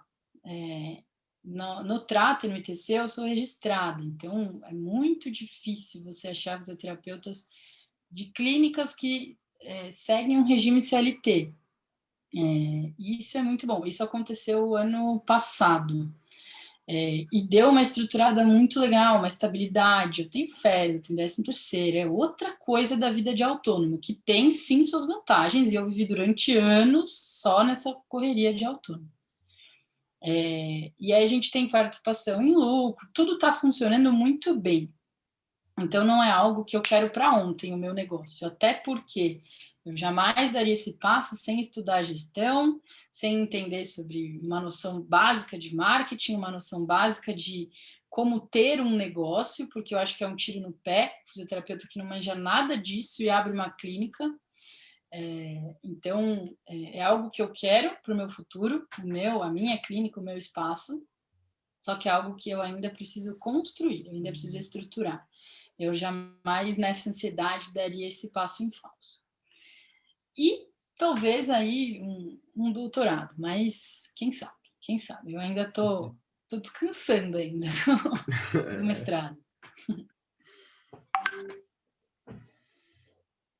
No trato e no ITC eu sou registrada, então é muito difícil você achar fisioterapeutas de clínicas que seguem um regime CLT. E isso é muito bom. Isso aconteceu ano passado. E deu uma estruturada muito legal, uma estabilidade. Eu tenho férias, eu tenho 13º, é outra coisa da vida de autônomo, que tem sim suas vantagens, e eu vivi durante anos só nessa correria de autônomo. E aí a gente tem participação em lucro, tudo está funcionando muito bem. Então não é algo que eu quero para ontem, o meu negócio, até porque eu jamais daria esse passo sem estudar gestão, sem entender sobre uma noção básica de marketing, uma noção básica de como ter um negócio, porque eu acho que é um tiro no pé, fisioterapeuta que não manja nada disso e abre uma clínica. Então, é algo que eu quero para o meu futuro, a minha clínica, o meu espaço, só que é algo que eu ainda preciso construir, eu ainda preciso estruturar. eu jamais nessa ansiedade daria esse passo em falso. E talvez aí um doutorado, mas quem sabe, eu ainda tô descansando ainda do mestrado.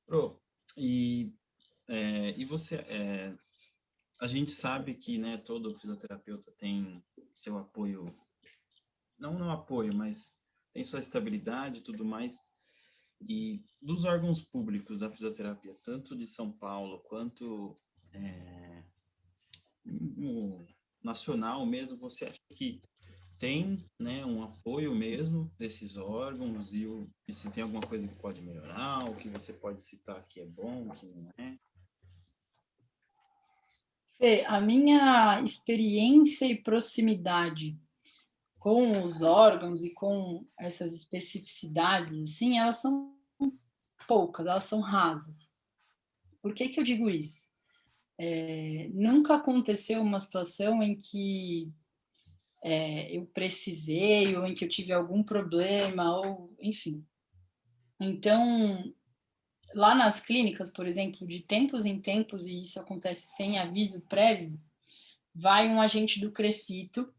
Pro, e você, a gente sabe que, né, todo fisioterapeuta tem seu apoio, não apoio, mas tem sua estabilidade e tudo mais, e dos órgãos públicos da fisioterapia, tanto de São Paulo quanto no nacional mesmo, você acha que tem, né, um apoio mesmo desses órgãos e se tem alguma coisa que pode melhorar, o que você pode citar que é bom, que não é? Fê, a minha experiência e proximidade com os órgãos e com essas especificidades, assim, elas são poucas, elas são rasas. Por que eu digo isso? Nunca aconteceu uma situação em que eu precisei ou em que eu tive algum problema, ou enfim. Então, lá nas clínicas, por exemplo, de tempos em tempos, e isso acontece sem aviso prévio, vai um agente do CREFITO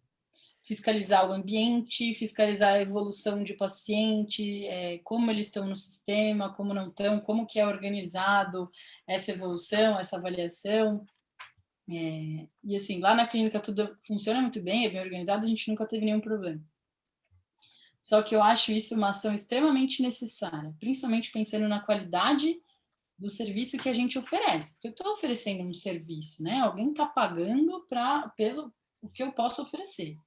fiscalizar o ambiente, fiscalizar a evolução de paciente, como eles estão no sistema, como não estão, como que é organizado essa evolução, essa avaliação. E assim, lá na clínica tudo funciona muito bem, é bem organizado, a gente nunca teve nenhum problema. Só que eu acho isso uma ação extremamente necessária, principalmente pensando na qualidade do serviço que a gente oferece. Porque eu estou oferecendo um serviço, né? Alguém está pagando pelo o que eu posso oferecer.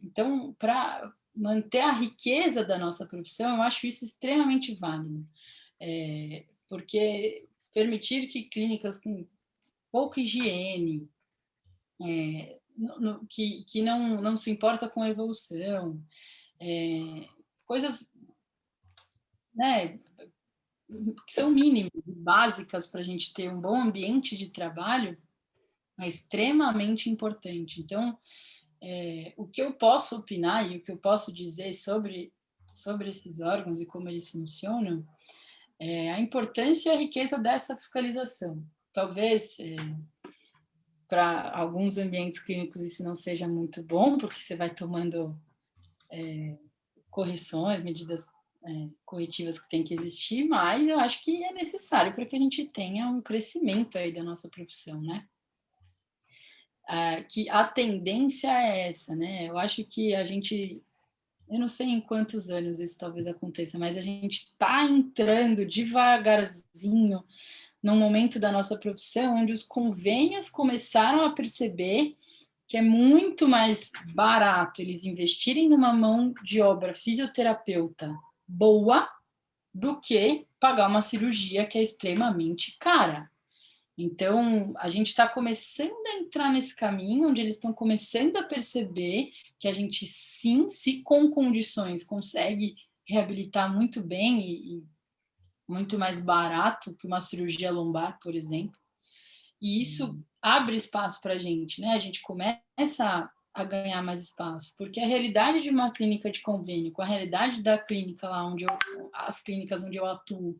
Então, para manter a riqueza da nossa profissão, eu acho isso extremamente válido. Porque permitir que clínicas com pouca higiene, que não se importa com a evolução, coisas, né, que são mínimas, básicas para a gente ter um bom ambiente de trabalho, é extremamente importante. Então, o que eu posso opinar e o que eu posso dizer sobre esses órgãos e como eles funcionam é a importância e a riqueza dessa fiscalização. Talvez para alguns ambientes clínicos isso não seja muito bom, porque você vai tomando correções, medidas corretivas que tem que existir, mas eu acho que é necessário para que a gente tenha um crescimento aí da nossa profissão, né? Que a tendência é essa, né? Eu acho que eu não sei em quantos anos isso talvez aconteça, mas a gente está entrando devagarzinho num momento da nossa profissão onde os convênios começaram a perceber que é muito mais barato eles investirem numa mão de obra fisioterapeuta boa do que pagar uma cirurgia que é extremamente cara. Então, a gente está começando a entrar nesse caminho onde eles estão começando a perceber que a gente, sim, se com condições, consegue reabilitar muito bem e muito mais barato que uma cirurgia lombar, por exemplo. E isso abre espaço para a gente, né? A gente começa a ganhar mais espaço, porque a realidade de uma clínica de convênio com a realidade da clínica lá as clínicas onde eu atuo,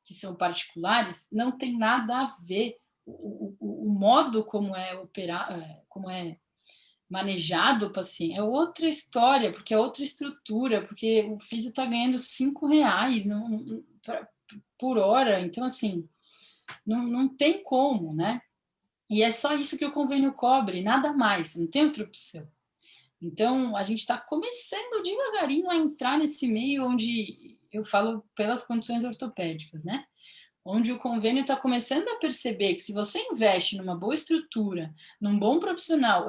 que são particulares, não tem nada a ver. O modo como é como é manejado o paciente é outra história, porque é outra estrutura, porque o físio está ganhando R$ 5 por hora, então assim, não tem como, né? E é só isso que o convênio cobre, nada mais, não tem outra opção. Então, a gente está começando devagarinho a entrar nesse meio onde eu falo pelas condições ortopédicas, né? Onde o convênio está começando a perceber que se você investe numa boa estrutura, num bom profissional,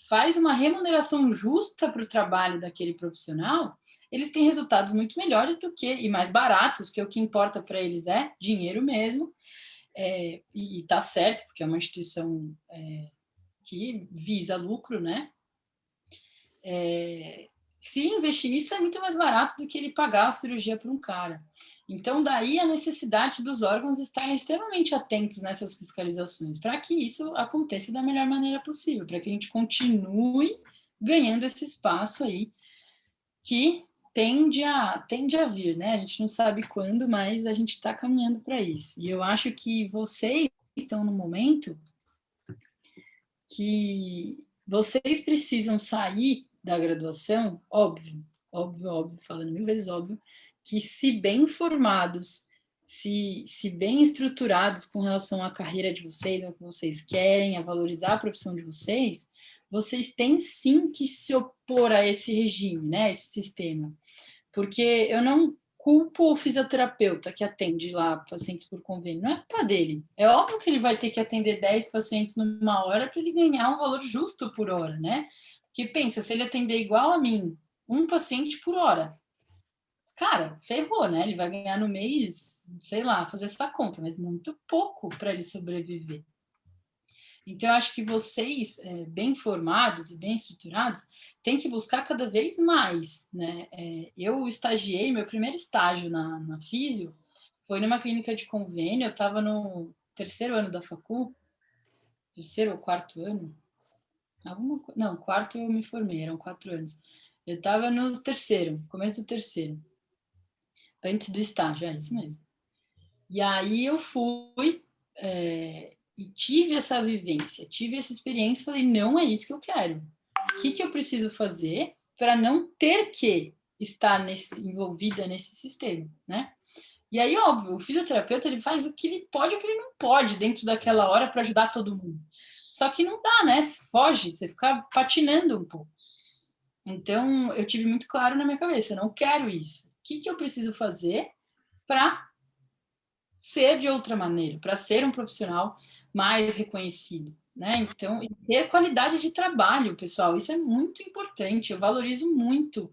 faz uma remuneração justa para o trabalho daquele profissional, eles têm resultados muito melhores e mais baratos, porque o que importa para eles é dinheiro mesmo, e está certo, porque é uma instituição que visa lucro, né? Se investir nisso é muito mais barato do que ele pagar a cirurgia para um cara. Então, daí a necessidade dos órgãos estarem extremamente atentos nessas fiscalizações, para que isso aconteça da melhor maneira possível, para que a gente continue ganhando esse espaço aí, que tende a vir, né? A gente não sabe quando, mas a gente está caminhando para isso. E eu acho que vocês estão no momento que vocês precisam sair da graduação, óbvio, falando 1000 vezes óbvio, que se bem formados, se bem estruturados com relação à carreira de vocês, ao que vocês querem, a valorizar a profissão de vocês têm sim que se opor a esse regime, né, esse sistema. Porque eu não culpo o fisioterapeuta que atende lá pacientes por convênio, não é culpa dele. É óbvio que ele vai ter que atender 10 pacientes numa hora para ele ganhar um valor justo por hora, né? Porque pensa, se ele atender igual a mim, um paciente por hora, cara, ferrou, né? Ele vai ganhar no mês, sei lá, fazer essa conta, mas muito pouco para ele sobreviver. Então, eu acho que vocês, bem formados e bem estruturados, têm que buscar cada vez mais, né? Eu estagiei, meu primeiro estágio na Físio foi numa clínica de convênio, eu estava no terceiro ano da facul, terceiro ou quarto ano, não, quarto eu me formei, eram 4 anos. Eu estava no terceiro, começo do terceiro, antes do estágio, é isso mesmo. E aí eu fui... e tive essa vivência, tive essa experiência, falei, não é isso que eu quero. O que eu preciso fazer para não ter que estar envolvida nesse sistema, né? E aí, óbvio, o fisioterapeuta ele faz o que ele pode e o que ele não pode dentro daquela hora para ajudar todo mundo. Só que não dá, né? Foge, você fica patinando um pouco. Então, eu tive muito claro na minha cabeça, eu não quero isso. O que eu preciso fazer para ser de outra maneira, para ser um profissional mais reconhecido, né? Então, e ter qualidade de trabalho, pessoal, isso é muito importante. Eu valorizo muito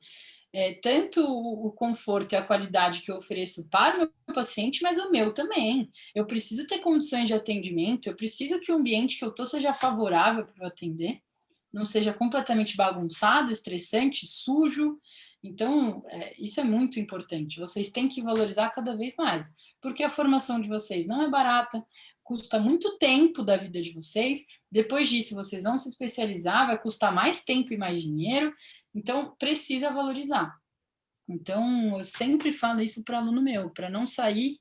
tanto o conforto e a qualidade que eu ofereço para o meu paciente, mas o meu também. Eu preciso ter condições de atendimento, eu preciso que o ambiente que eu estou seja favorável para eu atender, não seja completamente bagunçado, estressante, sujo. Então, isso é muito importante. Vocês têm que valorizar cada vez mais, porque a formação de vocês não é barata, custa muito tempo da vida de vocês. Depois disso, vocês vão se especializar, vai custar mais tempo e mais dinheiro. Então, precisa valorizar. Então, eu sempre falo isso para aluno meu, para não sair,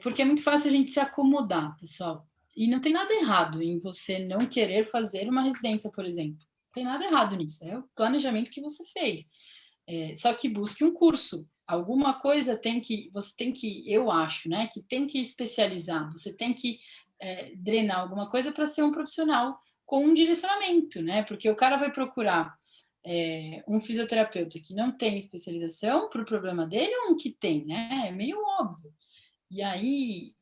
porque é muito fácil a gente se acomodar, pessoal. E não tem nada errado em você não querer fazer uma residência, por exemplo. Não tem nada errado nisso, é o planejamento que você fez. Só que busque um curso. Alguma coisa você tem que, eu acho, né, que tem que especializar, você tem que drenar alguma coisa para ser um profissional com um direcionamento, né? Porque o cara vai procurar um fisioterapeuta que não tem especialização para o problema dele ou um que tem, né? É meio óbvio. E aí,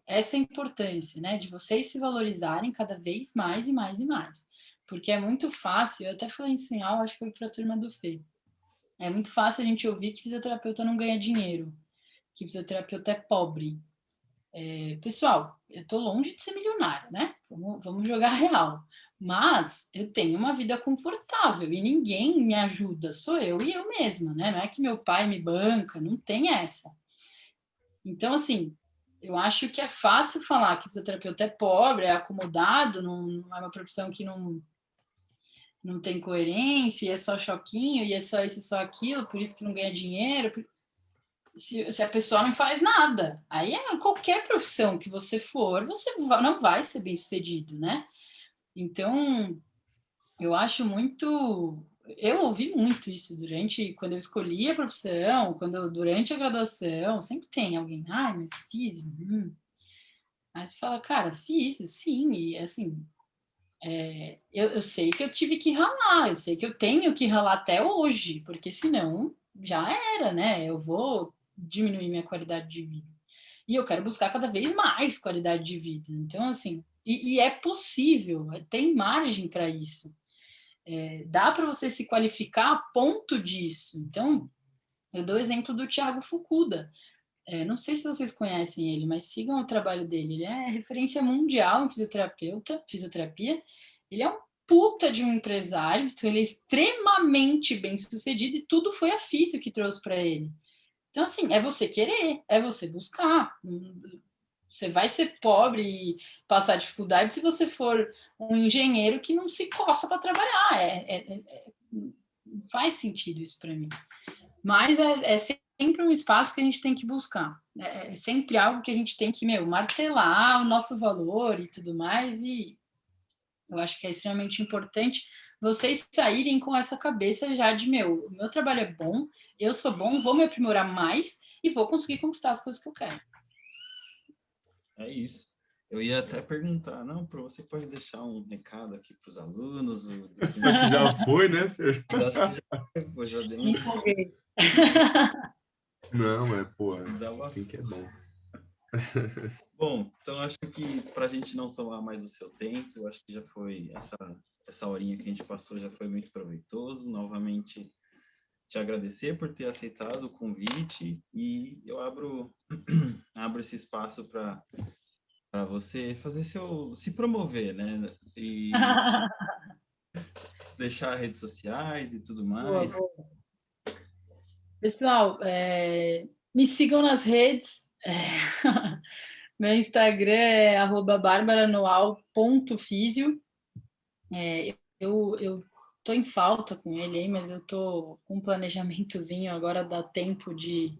essa é a importância, né, de vocês se valorizarem cada vez mais e mais e mais. Porque é muito fácil, eu até falei isso em aula, acho que foi para a turma do Fê. É muito fácil a gente ouvir que fisioterapeuta não ganha dinheiro, que fisioterapeuta é pobre. Pessoal, eu estou longe de ser milionária, né? Vamos jogar real. Mas eu tenho uma vida confortável e ninguém me ajuda, sou eu e eu mesma, né? Não é que meu pai me banca, não tem essa. Então, assim, eu acho que é fácil falar que fisioterapeuta é pobre, é acomodado, não é uma profissão que não tem coerência, é só choquinho, e é só isso, só aquilo, por isso que não ganha dinheiro. Se a pessoa não faz nada, aí qualquer profissão que você for, você não vai ser bem sucedido, né? Então, eu acho muito. Eu ouvi muito isso quando eu escolhi a profissão, durante a graduação, sempre tem alguém, mas físico. Aí você fala, cara, físico, sim, e assim, eu sei que eu tive que ralar, eu sei que eu tenho que ralar até hoje, porque senão já era, né? Eu vou diminuir minha qualidade de vida. E eu quero buscar cada vez mais qualidade de vida. Então, assim, e é possível, tem margem para isso. Dá para você se qualificar a ponto disso. Então, eu dou o exemplo do Thiago Fukuda. Não sei se vocês conhecem ele, mas sigam o trabalho dele. Ele é referência mundial em fisioterapia. Ele é um puta de um empresário, então ele é extremamente bem sucedido e tudo foi a físio que trouxe para ele. Então, assim, é você querer, é você buscar. Você vai ser pobre e passar dificuldade se você for um engenheiro que não se coça para trabalhar. Não faz sentido isso para mim. Mas é sempre um espaço que a gente tem que buscar. É sempre algo que a gente tem que, martelar o nosso valor e tudo mais. E eu acho que é extremamente importante vocês saírem com essa cabeça já de, o meu trabalho é bom, eu sou bom, vou me aprimorar mais e vou conseguir conquistar as coisas que eu quero. É isso. Eu ia até perguntar, não, para você pode deixar um recado aqui para os alunos. Só que já foi, né, Fer? Acho que já deu um... Não, mas, pô, uma... assim que é bom. Bom, então acho que para a gente não tomar mais do seu tempo, acho que já foi essa horinha que a gente passou já foi muito proveitoso. Novamente, te agradecer por ter aceitado o convite e eu abro esse espaço para você fazer se promover, né? E deixar redes sociais e tudo mais. Boa. Pessoal, me sigam nas redes. Meu Instagram é @barbaranoal.fisio. Eu tô em falta com ele aí, mas eu tô com um planejamentozinho, agora dá tempo de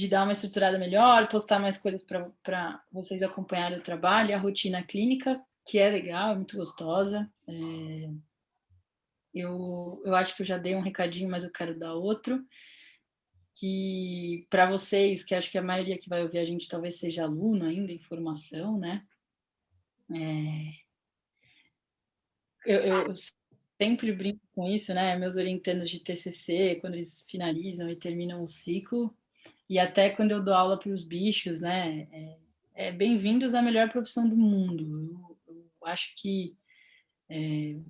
dar uma estruturada melhor, postar mais coisas para vocês acompanharem o trabalho, a rotina clínica, que é legal, é muito gostosa. Eu acho que eu já dei um recadinho, mas eu quero dar outro, que para vocês, que acho que a maioria que vai ouvir a gente talvez seja aluno ainda, em formação, né? Eu sempre brinco com isso, né? Meus orientandos de TCC, quando eles finalizam e terminam o ciclo, e até quando eu dou aula para os bichos, né? Bem-vindos à melhor profissão do mundo. Eu acho que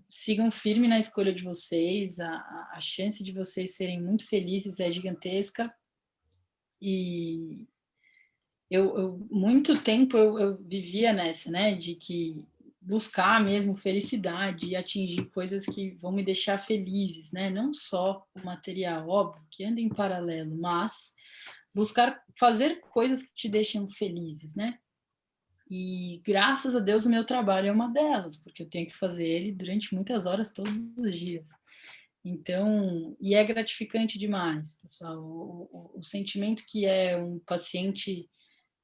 sigam firme na escolha de vocês, a chance de vocês serem muito felizes é gigantesca. E muito tempo eu vivia nessa, né? De que buscar mesmo felicidade e atingir coisas que vão me deixar felizes, né? Não só o material, óbvio, que anda em paralelo, mas buscar fazer coisas que te deixem felizes, né? E graças a Deus o meu trabalho é uma delas, porque eu tenho que fazer ele durante muitas horas todos os dias. Então, e é gratificante demais, pessoal. O sentimento que é um paciente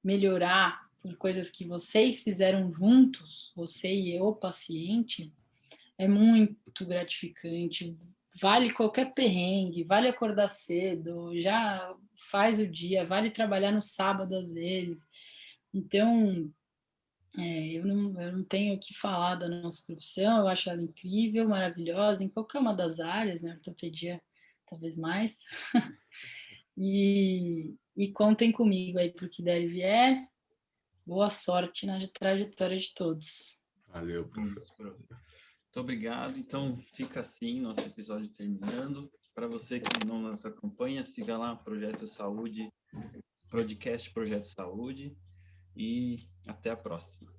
melhorar por coisas que vocês fizeram juntos, você e eu, paciente, é muito gratificante. Vale qualquer perrengue, vale acordar cedo, já faz o dia, vale trabalhar no sábado às vezes. Então, eu não tenho o que falar da nossa profissão, eu acho ela incrível, maravilhosa, em qualquer uma das áreas, né? Ortopedia, talvez mais. E contem comigo aí para o que der e vier. Boa sorte na trajetória de todos. Valeu, professor. Muito obrigado. Então, fica assim, nosso episódio terminando. Para você que não nos acompanha, siga lá Projeto Saúde, podcast Projeto Saúde, e até a próxima.